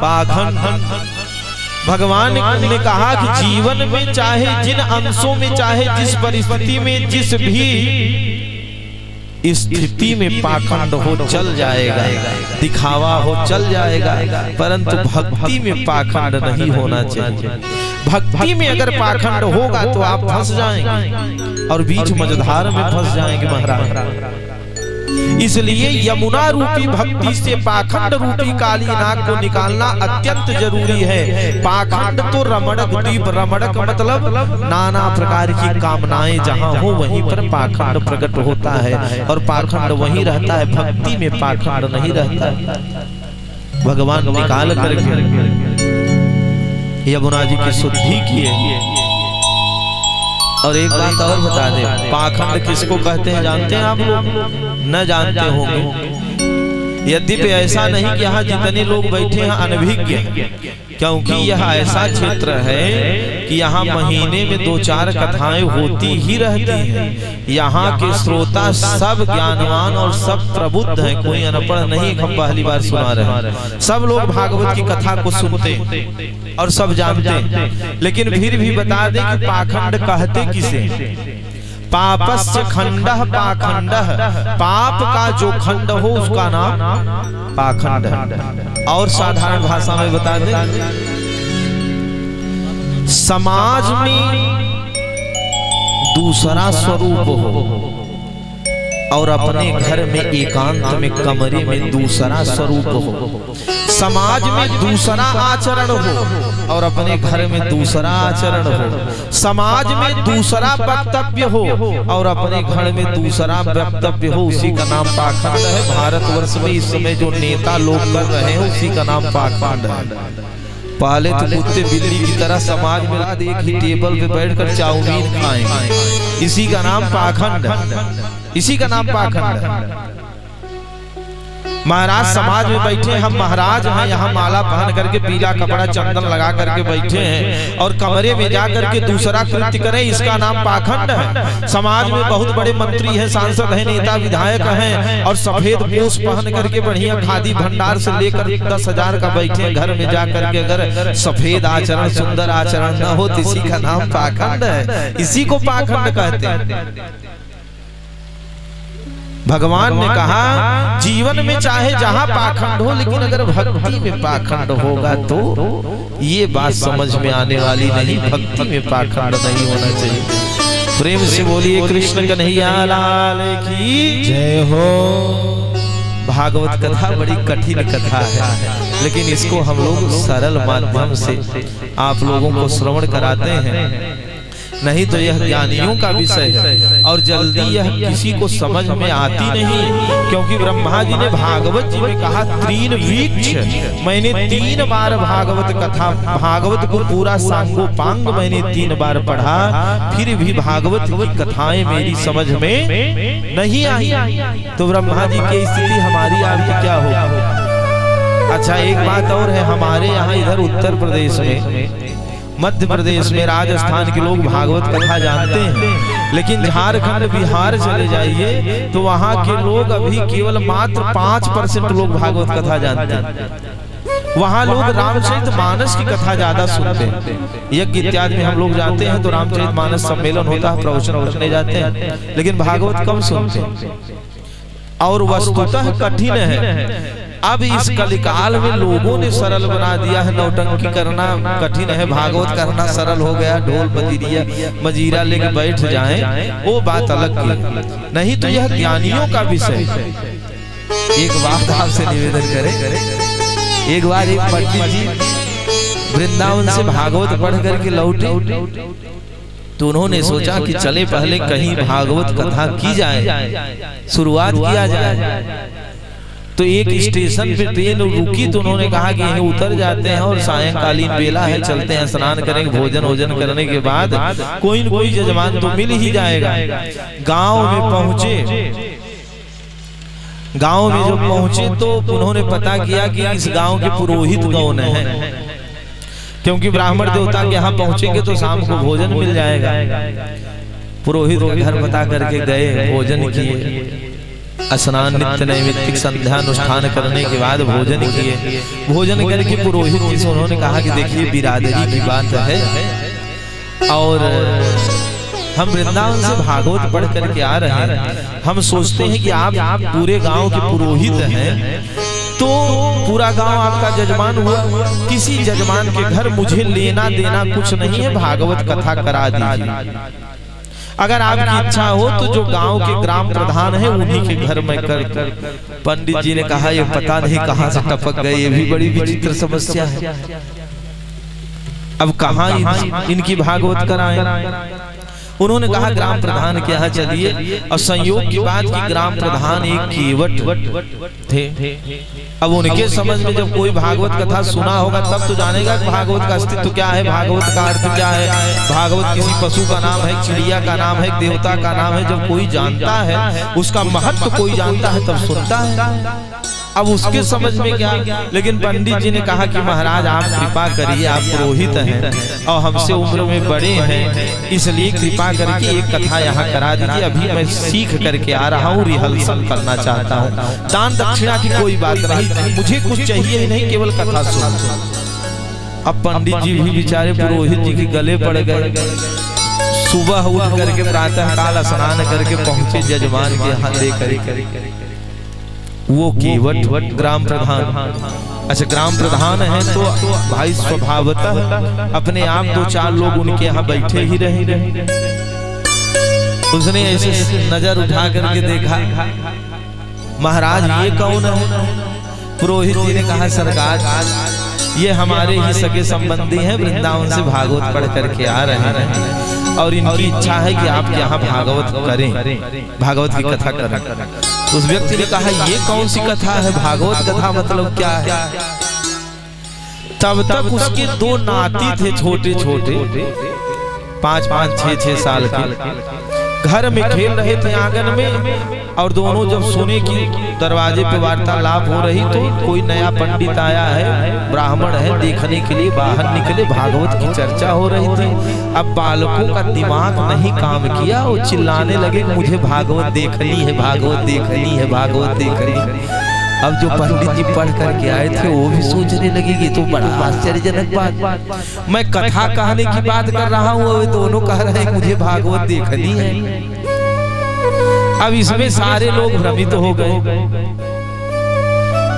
पाखंड। भगवान ने कहा कि जीवन में चाहे जिन अंशों में, चाहे जिस परिस्थिति में, जिस भी स्थिति में पाखंड हो चल जाएगा, दिखावा हो चल जाएगा, परंतु भक्ति में पाखंड नहीं होना चाहिए। भक्ति में अगर पाखंड होगा तो आप फंस जाएंगे और बीच मझधार में फंस जाएंगे महाराज। इसलिए यमुना रूपी भक्ति से पाखंड रूपी काली नाग को निकालना अत्यंत जरूरी है। पाखंड तो रमणक द्वीप, रमणक मतलब नाना प्रकार की कामनाएं जहां हो वहीं पर पाखंड प्रकट होता है, और पाखंड वहीं रहता है, भक्ति में पाखंड नहीं रहता है। भगवान निकाल करके यमुना जी की शुद्धि किए। और एक बात और बता दे, पाखंड किसको कहते हैं जानते हैं आप लोग? न जानते होंगे। यद्यपि ऐसा नहीं कि यहाँ जितने लोग बैठे हैं अनभिज्ञ, क्योंकि यह ऐसा क्षेत्र है कि यहाँ महीने में 2-4 कथाएं होती ही रहती हैं। यहाँ के श्रोता सब ज्ञानवान और सब प्रबुद्ध हैं, कोई अनपढ़ नहीं। हम पहली बार सुना रहे हैं, सब लोग भागवत की कथा को सुनते और सब जानते हैं। लेकिन फिर भी बता दें कि पाखंड कहते किसे? पापस्य खंडः पाखंडः, पाप का जो खंड हो उसका नाम पाखंड है। और साधारण भाषा में बता दें, समाज में दूसरा स्वरूप हो और अपने घर में एकांत में कमरे में दूसरा स्वरूप हो। समाज में दूसरा आचरण हो और अपने घर में दूसरा आचरण हो। समाज में दूसरा वक्तव्य हो और अपने घर में दूसरा वक्तव्य हो, उसी का नाम पाखंड है। भारतवर्ष में इस समय जो नेता लोग कर रहे हैं उसी का नाम पाखंड है। पहले तो कुत्ते बिल्ली की तरह समाज में एक ही टेबल पे बैठकर चाउमीन खाएंगे, इसी का नाम पाखंड है, इसी का नाम पाखंड है। महाराज समाज में बैठे, हम महाराज हैं, यहाँ माला पहन करके पीला कपड़ा चंदन लगा करके बैठे हैं और कमरे में जा करके दूसरा कृत्य करें, इसका नाम पाखंड है। समाज में बहुत बड़े मंत्री हैं, सांसद हैं, नेता विधायक हैं और सफेद पोष पहन करके बढ़िया खादी भंडार से लेकर 10,000 का बैठे, घर में जा करके अगर सफेद आचरण सुंदर आचरण न हो तो इसी का नाम पाखंड है, इसी को पाखंड कहते हैं। भगवान ने कहा जीवन में चाहे जहां पाखंड हो, लेकिन अगर भक्ति में पाखंड होगा तो ये बात समझ में आने वाली नहीं। भक्ति में पाखंड नहीं होना चाहिए। प्रेम से बोलिए कृष्ण कन्हैया लाल की जय हो। भागवत कथा बड़ी कठिन कथा है, लेकिन इसको हम लोग सरल माध्यम से आप लोगों को श्रवण कराते हैं, नहीं तो यह ज्ञानियों का विषय है और जल्दी यह किसी को समझ में आती नहीं। क्योंकि ब्रह्मा जी ने भागवत जी में कहा 3 वृक्ष, मैंने 3 बार भागवत कथा, भागवत को पूरा सांगोपांग मैंने 3 बार पढ़ा, फिर भी भागवत की कथाएं मेरी समझ में नहीं आई। तो ब्रह्मा जी की स्थिति हमारी आपकी क्या होगी? अच्छा एक बात और है, हमारे यहाँ इधर उत्तर प्रदेश में, मध्य प्रदेश में, राजस्थान के लोग भागवत कथा जानते हैं, लेकिन झारखंड बिहार चले जाइए तो वहाँ के लोग अभी केवल मात्र 5% लोग भागवत कथा जानते हैं। वहाँ लोग रामचरितमानस की कथा ज्यादा सुनते हैं। यज्ञ इत्यादि में हम लोग जाते हैं तो रामचरितमानस सम्मेलन होता है, प्रवचन करने जाते हैं, लेकिन भागवत कम सुनते हैं और वस्तुतः कठिन है। अब इस कलिकाल में लोगों ने सरल बना दिया है, नौटंकी करना कठिन है, भागवत करना सरल हो गया। ढोल बजीरिया मजीरा लेके बैठ जाएं, वो बात अलग की, नहीं तो यह ज्ञानियों का विषय है। एक बात आपसे निवेदन करें, एक बार एक पंडित जी वृंदावन से भागवत पढ़ करके लौटे तो उन्होंने सोचा कि चले पहले कहीं भागवत कथा की जाए, शुरुआत किया जाए। तो एक स्टेशन पे ट्रेन रुकी तो उन्होंने कहा कि यहीं उतर जाते हैं और सायंकालीन बेला है, चलते हैं, स्नान करेंगे, भोजन वोजन करने के बाद कोई न कोई यजमान तो मिल ही जाएगा। गांव में पहुंचे, गांव में जब पहुंचे तो उन्होंने पता किया कि इस गांव के पुरोहित कौन है, क्योंकि ब्राह्मण देवता के यहाँ पहुंचेंगे तो शाम को भोजन मिल जाएगा। पुरोहित के घर पता करके गए, भोजन किए, स्नान नित्य नैमित्तिक संध्या अनुष्ठान करने के बाद भोजन किए। भोजन करके पुरोहित जी से उन्होंने कहा कि देखिए बिरादरी की बात है और हम वृंदावन से भागवत पढ़ करके आ रहे हैं, हम सोचते हैं कि आप पूरे गांव के पुरोहित हैं, तो पूरा गांव आपका जजमान हुआ, किसी जजमान के घर मुझे लेना देना कुछ नहीं है, भागवत कथा करा दीजिए। अगर आपकी इच्छा हो तो जो गांव के ग्राम प्रधान है उन्हीं के घर में कर। पंडित जी ने कहा ये पता नहीं कहां से टपक गए, ये भी बड़ी विचित्र समस्या है। अब कहां इनकी भागवत कराएं। उन्होंने कहा ग्राम प्रधान के यहाँ चलिए, और संयोग की बात की ग्राम प्रधान एक केवट थे। अब उनके समझ में जब कोई भागवत कथा सुना होगा तब तो जानेगा कि भागवत का अस्तित्व क्या है, भागवत का अर्थ क्या है, भागवत किसी पशु का नाम है, चिड़िया का नाम है, देवता का नाम है। जब कोई जानता है उसका महत्व कोई जानता है तब सुनता है। अब उसके समझ में क्या, लेकिन पंडित जी ने कहा कि महाराज आप कृपा करिए, आप पुरोहित हैं और हमसे उम्र में बड़े हैं, इसलिए कृपा करके एक कथा यहाँ करा दीजिए। अभी मैं सीख करके आ रहा हूँ, रिहर्सल करना चाहता हूँ। दान दक्षिणा की कोई बात नहीं, मुझे कुछ चाहिए ही नहीं, केवल कथा सुनो। अब पंडित जी भी बेचारे पुरोहित जी के गले पड़ गए। सुबह उठ करके प्रातः काल स्नान करके पहुंचे जजमान के यहाँ दे कर। वो केवट ग्राम प्रधान, अच्छा ग्राम प्रधान है तो भाई स्वभावतः अपने आप दो चार लोग उनके यहाँ बैठे ही रहे। उसने ऐसे नजर उठा करके देखा, महाराज ये कौन है? पुरोहित जी ने कहा सरकार ये हमारे ही सगे संबंधी हैं, वृंदावन से भागवत पढ़ करके आ रहे हैं और इनकी इच्छा है कि आप यहाँ भागवत करें, भागवत की कथा करें। उस व्यक्ति ने कहा ये कौन सी कथा है, भागवत कथा मतलब क्या है? तब तक उसके दो नाती थे छोटे छोटे, 5-5, 6-6 साल के, घर में खेल रहे थे आंगन में। और दोनों जब सुने कि दरवाजे पे वार्तालाप हो रही तो कोई नया पंडित आया है, ब्राह्मण है, देखने के लिए बाहर निकले, भागवत की चर्चा हो रही थी। अब बालकों का दिमाग नहीं काम किया, वो चिल्लाने लगे मुझे भागवत देखनी है, भागवत देखनी है, भागवत देखनी है। अब जो पंडित जी पढ़ करके आए थे वो भी सोचने लगे कि तो बड़ा आश्चर्यजनक बात, मैं कथा कहने की बात कर रहा हूँ, वो दोनों कह रहे हैं मुझे भागवत देखनी है। अब इसमें सारे लोग भ्रमित हो गए।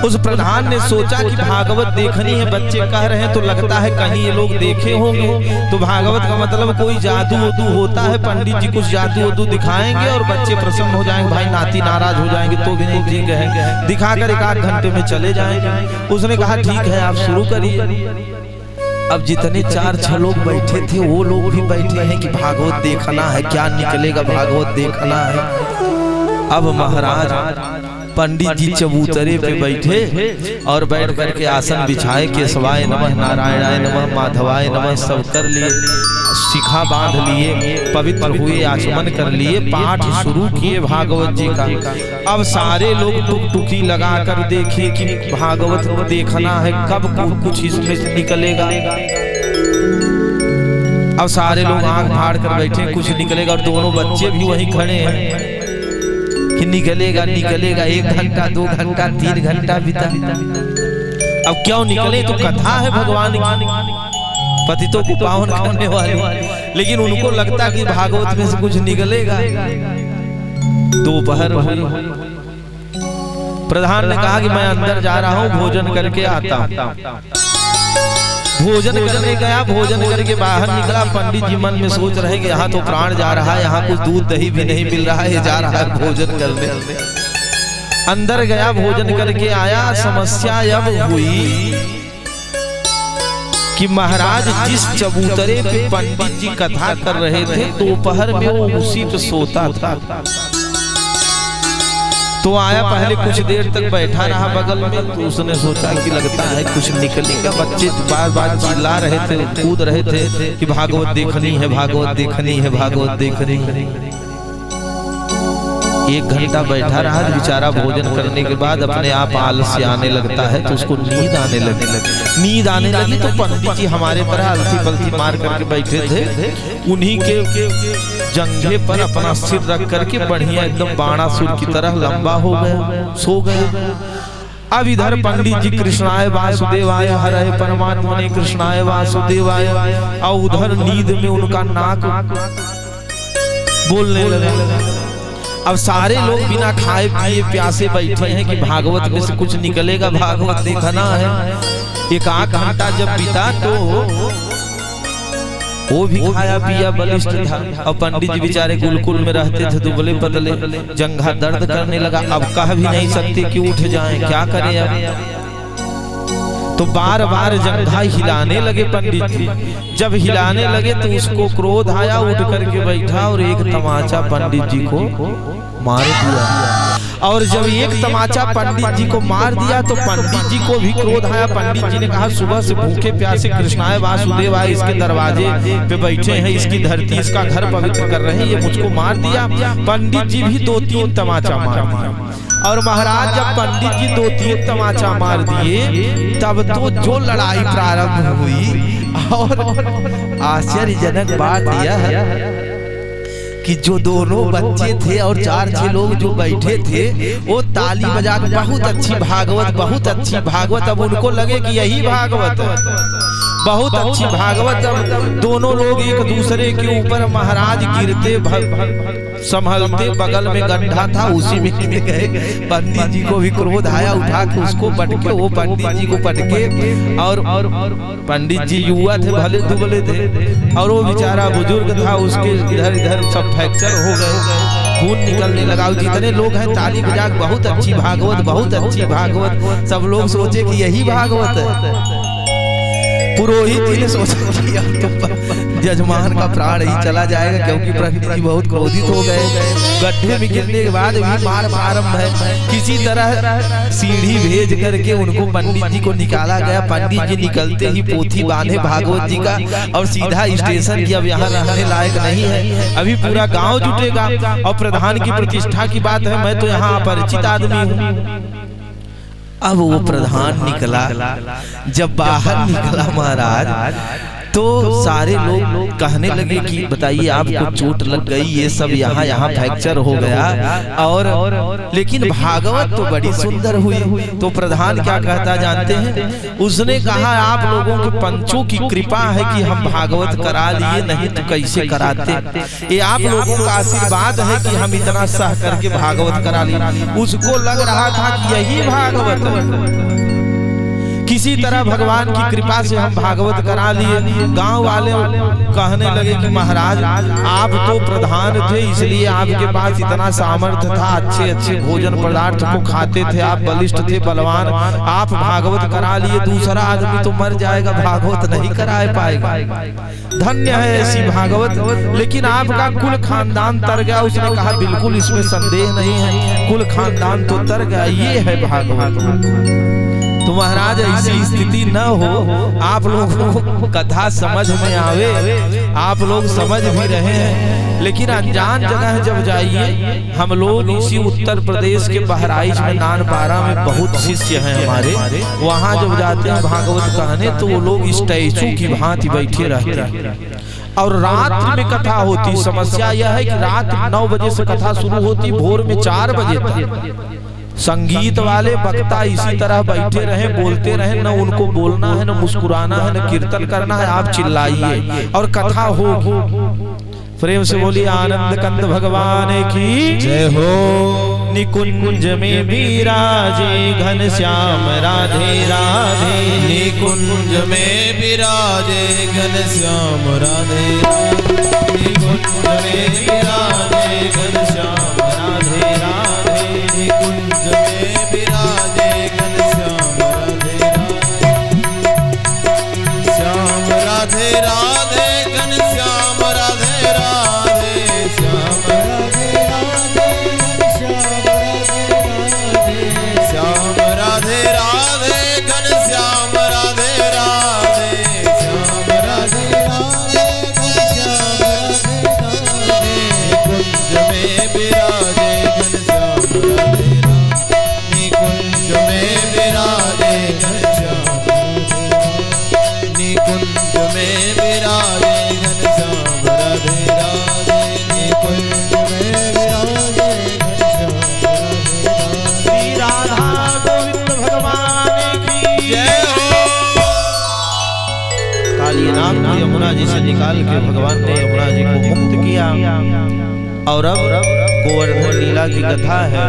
उस प्रधान ने सोचा कि भागवत देखनी है, बच्चे कह रहे हैं तो लगता है कहीं ये लोग देखे होंगे, तो भागवत का मतलब कोई जादू वदू होता है, पंडित जी कुछ जादू वदू दिखाएंगे और बच्चे प्रसन्न हो जाएंगे, भाई नाती नाराज हो जाएंगे तो भी नहीं ठीक है, दिखाकर 1-8 घंटे में चले जाएंगे। उसने कहा ठीक है आप शुरू करिए। अब जितने 4-6 लोग बैठे थे वो लोग भी बैठे हैं कि भागवत देखना है, क्या निकलेगा, भागवत देखना है। अब महाराज पंडित जी चबूतरे पे बैठे और बैठ करके आसन बिछाए, केशवाय नमः, नारायणाय नमः, माधवाय नमः सब कर लिए, शिखा बांध लिए, पवित्र हुए, आचमन कर लिए, पाठ शुरू किए भागवत जी का। अब सारे लोग टुकटुकी लगा कर देखे कि भागवत देखना है, कब कुछ इसमें निकलेगा। अब सारे लोग आंख फाड़ कर बैठे, कुछ निकलेगा, और दोनों बच्चे भी वहीं खड़े हैं कि निकलेगा निकलेगा। 1 घंटा 2 घंटा 3 घंटा बीता। अब क्यों निकले, तो कथा है भगवान की, पतितों को पावन करने वाली, लेकिन उनको लगता कि भागवत में से कुछ निकलेगा। दोपहर हुई, प्रधान ने कहा कि मैं अंदर जा रहा हूँ, भोजन करके आता हूँ। भोजन करने गया, भोजन करके बाहर निकला, पंडित जी मन में सोच रहे कि यहाँ तो प्राण जा रहा है, यहाँ कुछ दूध दही भी नहीं मिल रहा है, जा रहा है भोजन करने। अंदर गया, भोजन करके आया। समस्या अब हुई कि महाराज जिस चबूतरे पे पंडित जी कथा कर रहे थे दोपहर में वो उसी पे सोता था। तो आया, पहले कुछ देर तक बैठा रहा बगल में, तो उसने सोचा कि लगता है कुछ निकलेगा। बच्चे बार बार चिल्ला रहे थे, कूद रहे थे कि भागवत देखनी है, भागवत देखनी है, भागवत देखनी है। 1 घंटा बैठा रहा, बेचारा भोजन करने के बाद अपने आप आलस्य आने लगता है, तो उसको नींद आने लगी। नींद आने लगी तो पंडित जी हमारे तरह अलथी पलथी मार करके बैठे थे, उन्हीं के जंघे पर अपना सिर रख करके बढ़िया एकदम बाणासुर की तरह लंबा हो गया, सो गया। अब इधर पंडित जी कृष्णाय वासुदेवाय हरे परमात्मने कृष्णाय वासुदेवाय, और उधर नींद में उनका नाक बोलने लगा। अब सारे लोग बिना खाए पिए प्यासे बैठे हैं कि भागवत में से कुछ निकलेगा, भागवत देखना है। 1-8 घंटा जब बीता तो वो भी खाया पिया बलिष्ठ था। और पंडित जी बेचारे गुलकुल में रहते थे, दुबले पतले, जंघा दर्द करने लगा। अब कह भी नहीं सकते कि उठ जाएं, क्या करें अब। तो बार बार जंघा हिलाने लगे पंडित जी। जब हिलाने लगे तो उसको क्रोध आया, उठ करके बैठा और एक तमाचा पंडित जी को मार दिया। और जब एक तमाचा पंडित जी को मार दिया तो पंडित जी को भी क्रोध आया। पंडित जी ने कहा सुबह से भूखे प्यासे कृष्णाय वासुदेव आए इसके दरवाजे पे बैठे हैं, इसकी धरती इसका घर पवित्र कर रहे हैं, ये मुझको मार दिया। पंडित जी भी 2-3 तमाचा मार दिया। और महाराज जब पंडित जी 2-3 तमाचा मार दिए तब तो जो लड़ाई प्रारंभ हुई। और आश्चर्यजनक बात यह है कि जो दोनों बच्चे थे और 4-6 लोग जो बैठे थे वो ताली बजा के बहुत अच्छी भागवत, बहुत अच्छी भागवत। अब उनको लगे कि यही भागवत है, बहुत अच्छी भागवत। अब दोनों लोग एक दूसरे के ऊपर महाराज गिरते संभलते, बगल में गड्ढा था उसी में गए। पंडित जी को भी क्रोध आया, उठा के उसको पटके, वो पंडित जी को पटके। और पंडित जी युवा थे, भले दुबले थे, और वो बेचारा बुजुर्ग था, उसके इधर इधर सब फ्रैक्चर हो गए, खून निकलने लगा। जितने लोग हैं ताली बजा के बहुत अच्छी भागवत, बहुत अच्छी भागवत। सब लोग सोचे कि यही भागवत है। पुरोहित जी ने सोचा कि अब तो जजमान का प्राण ही चला जाएगा, क्योंकि पंडित जी बहुत क्रोधित हो गए। गड्ढे में गिरने के बाद भी मार प्रारंभ है। किसी तरह सीढ़ी भेज करके उनको पंडित जी को निकाला गया। पंडित जी निकलते ही पोथी बांधे भागवत जी का और सीधा स्टेशन की, अब यहाँ रहने लायक नहीं है, अभी पूरा गांव जुटेगा और प्रधान की प्रतिष्ठा की बात है, मैं तो यहाँ अपरिचित आदमी हूँ। अब वो प्रधान निकला, जब बाहर निकला महाराज तो सारे लोग कहने लगे कि बताइए आपको चोट लग गई, ये सब यहाँ फ्रैक्चर हो गया। और लेकिन भागवत तो बड़ी सुंदर हुई। तो प्रधान क्या कहता जानते हैं? उसने कहा आप लोगों के पंचों की कृपा है कि हम भागवत करा लिए, नहीं तो कैसे कराते। ये आप लोगों का आशीर्वाद है कि हम इतना सह करके भागवत करा लिए। उसको लग रहा था कि यही भागवत है। किसी तरह भगवान की कृपा से हम भागवत करा लिए। गांव वाले कहने लगे कि महाराज आप तो प्रधान थे, इसलिए आपके पास इतना सामर्थ्य था, अच्छे अच्छे भोजन पदार्थ को खाते थे, आप बलिष्ठ थे, बलवान, आप भागवत करा लिए। दूसरा आदमी तो मर जाएगा, भागवत नहीं करा पाएगा। धन्य है ऐसी भागवत। लेकिन आपका कुल खानदान तर गया। उसने कहा बिल्कुल इसमें संदेह नहीं है, कुल खानदान तो तर गया, ये है भागवत। तो महाराज ऐसी स्थिति न हो, आप लोगों को कथा समझ में आवे, आप लोग समझ भी रहे हैं। लेकिन अनजान जगह जब जाइए, हम लोग इसी उत्तर प्रदेश के बहराइच में नानपारा में बहुत शिष्य हैं हमारे, वहाँ जब जाते हैं भागवत कहने तो वो लोग स्टैचू की भांति बैठे रहते हैं और रात में कथा होती। समस्या यह है कि रात 9 बजे से कथा शुरू होती, भोर में 4 बजे तक संगीत वाले वक्ता इसी तरह बैठे रहे, बोलते रहे, न उनको बोलना है, न मुस्कुराना है, न कीर्तन करना है, आप चिल्लाइए और कथा होगी। प्रेम से बोलिए आनंद कंद भगवान की जय हो। निकुंज में विराजे घनश्याम राधे राधे, निकुंज में विराजे घनश्याम राधे राधे, निकुंज में विराजे घनश्याम राधे राधे, निकुंज में विराजे घनश्याम राधे राधे, श्याम राधे राधे घनश्याम राधे राधे, श्याम राधे राधे घनश्याम राधे राधे, श्याम राधे राधे घनश्याम राधे राधे, श्याम राधे राधे घनश्याम राधे राधे, निकुंज में विराजे घनश्याम राधे राधे, निकुंज में विराजे घनश्याम राधे, निकुंज में विराजे घनश्याम राधे राधे, निकुंज में विराजे घनश्याम राधे राधे। श्री राधा गोविंद भगवान की जय हो। काली नाम की यमुना जी से निकाल के भगवान ने यमुना जी को मुक्त किया। और अब गोवर्धन लीला की कथा है।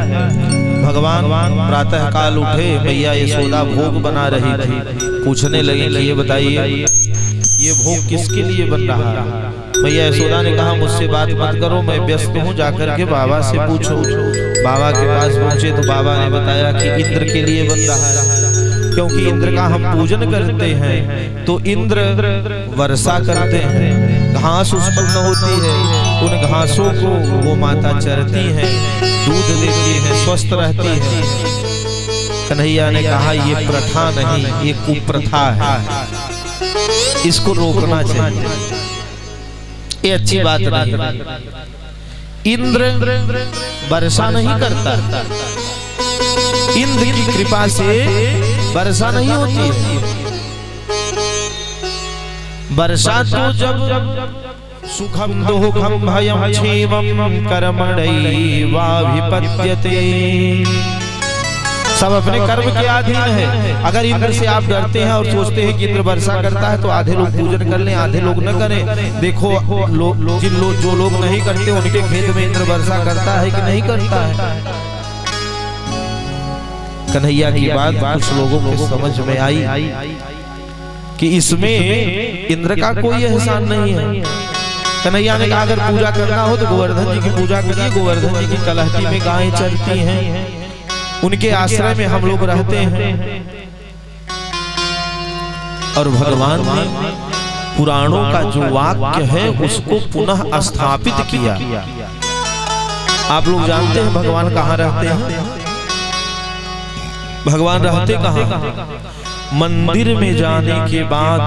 भगवान प्रातः काल उठे, मैया यशोदा भोग बना रही थी। पूछने लगे कि ये बताइए ये भोग किसके लिए बन रहा है? भैया यशोदा ने कहा मुझसे बात मत करो, मैं व्यस्त हूँ, जाकर के बाबा से पूछो। बाबा के पास पहुंचे तो बाबा ने बताया कि इंद्र के लिए बन रहा है, क्योंकि इंद्र का हम पूजन करते हैं तो इंद्र वर्षा करते हैं, घास उत्पन्न होती है, उन घासों को वो माता चरती है, दूध देती है, स्वस्थ रहती है। कन्हैया ने कहा ये प्रथा नहीं, ये कुप्रथा है, इसको रोकना चाहिए, ये अच्छी बात नहीं है। इंद्र वर्षा नहीं करता, इंद्र की कृपा से वर्षा नहीं होती है। वर्षा तो जब सुखम दुःखम भयम क्षेमम कर्मणैवाभिपद्यते, सब अपने कर्म के अधीन है। अगर इंद्र से आप डरते हैं और सोचते हैं कि इंद्र वर्षा करता है तो आधे लोग पूजन कर लें, आधे लोग न करें। देखो जो लोग नहीं करते उनके खेत में इंद्र वर्षा करता है कि नहीं करता है। कन्हैया की बात कुछ लोगों को समझ में आई कि इसमें इंद्र का कोई एहसान नहीं है। कन्हैया ने कहा अगर पूजा करना हो तो गोवर्धन जी की पूजा करिए, गोवर्धन जी की कलहटी में गायें चरती हैं, उनके आश्रय में हम लोग रहते हैं। और भगवान ने पुराणों का जो वाक्य है उसको पुनः स्थापित किया। आप लोग जानते हैं भगवान कहाँ रहते हैं? भगवान रहते कहाँ? मंदिर में जाने के बाद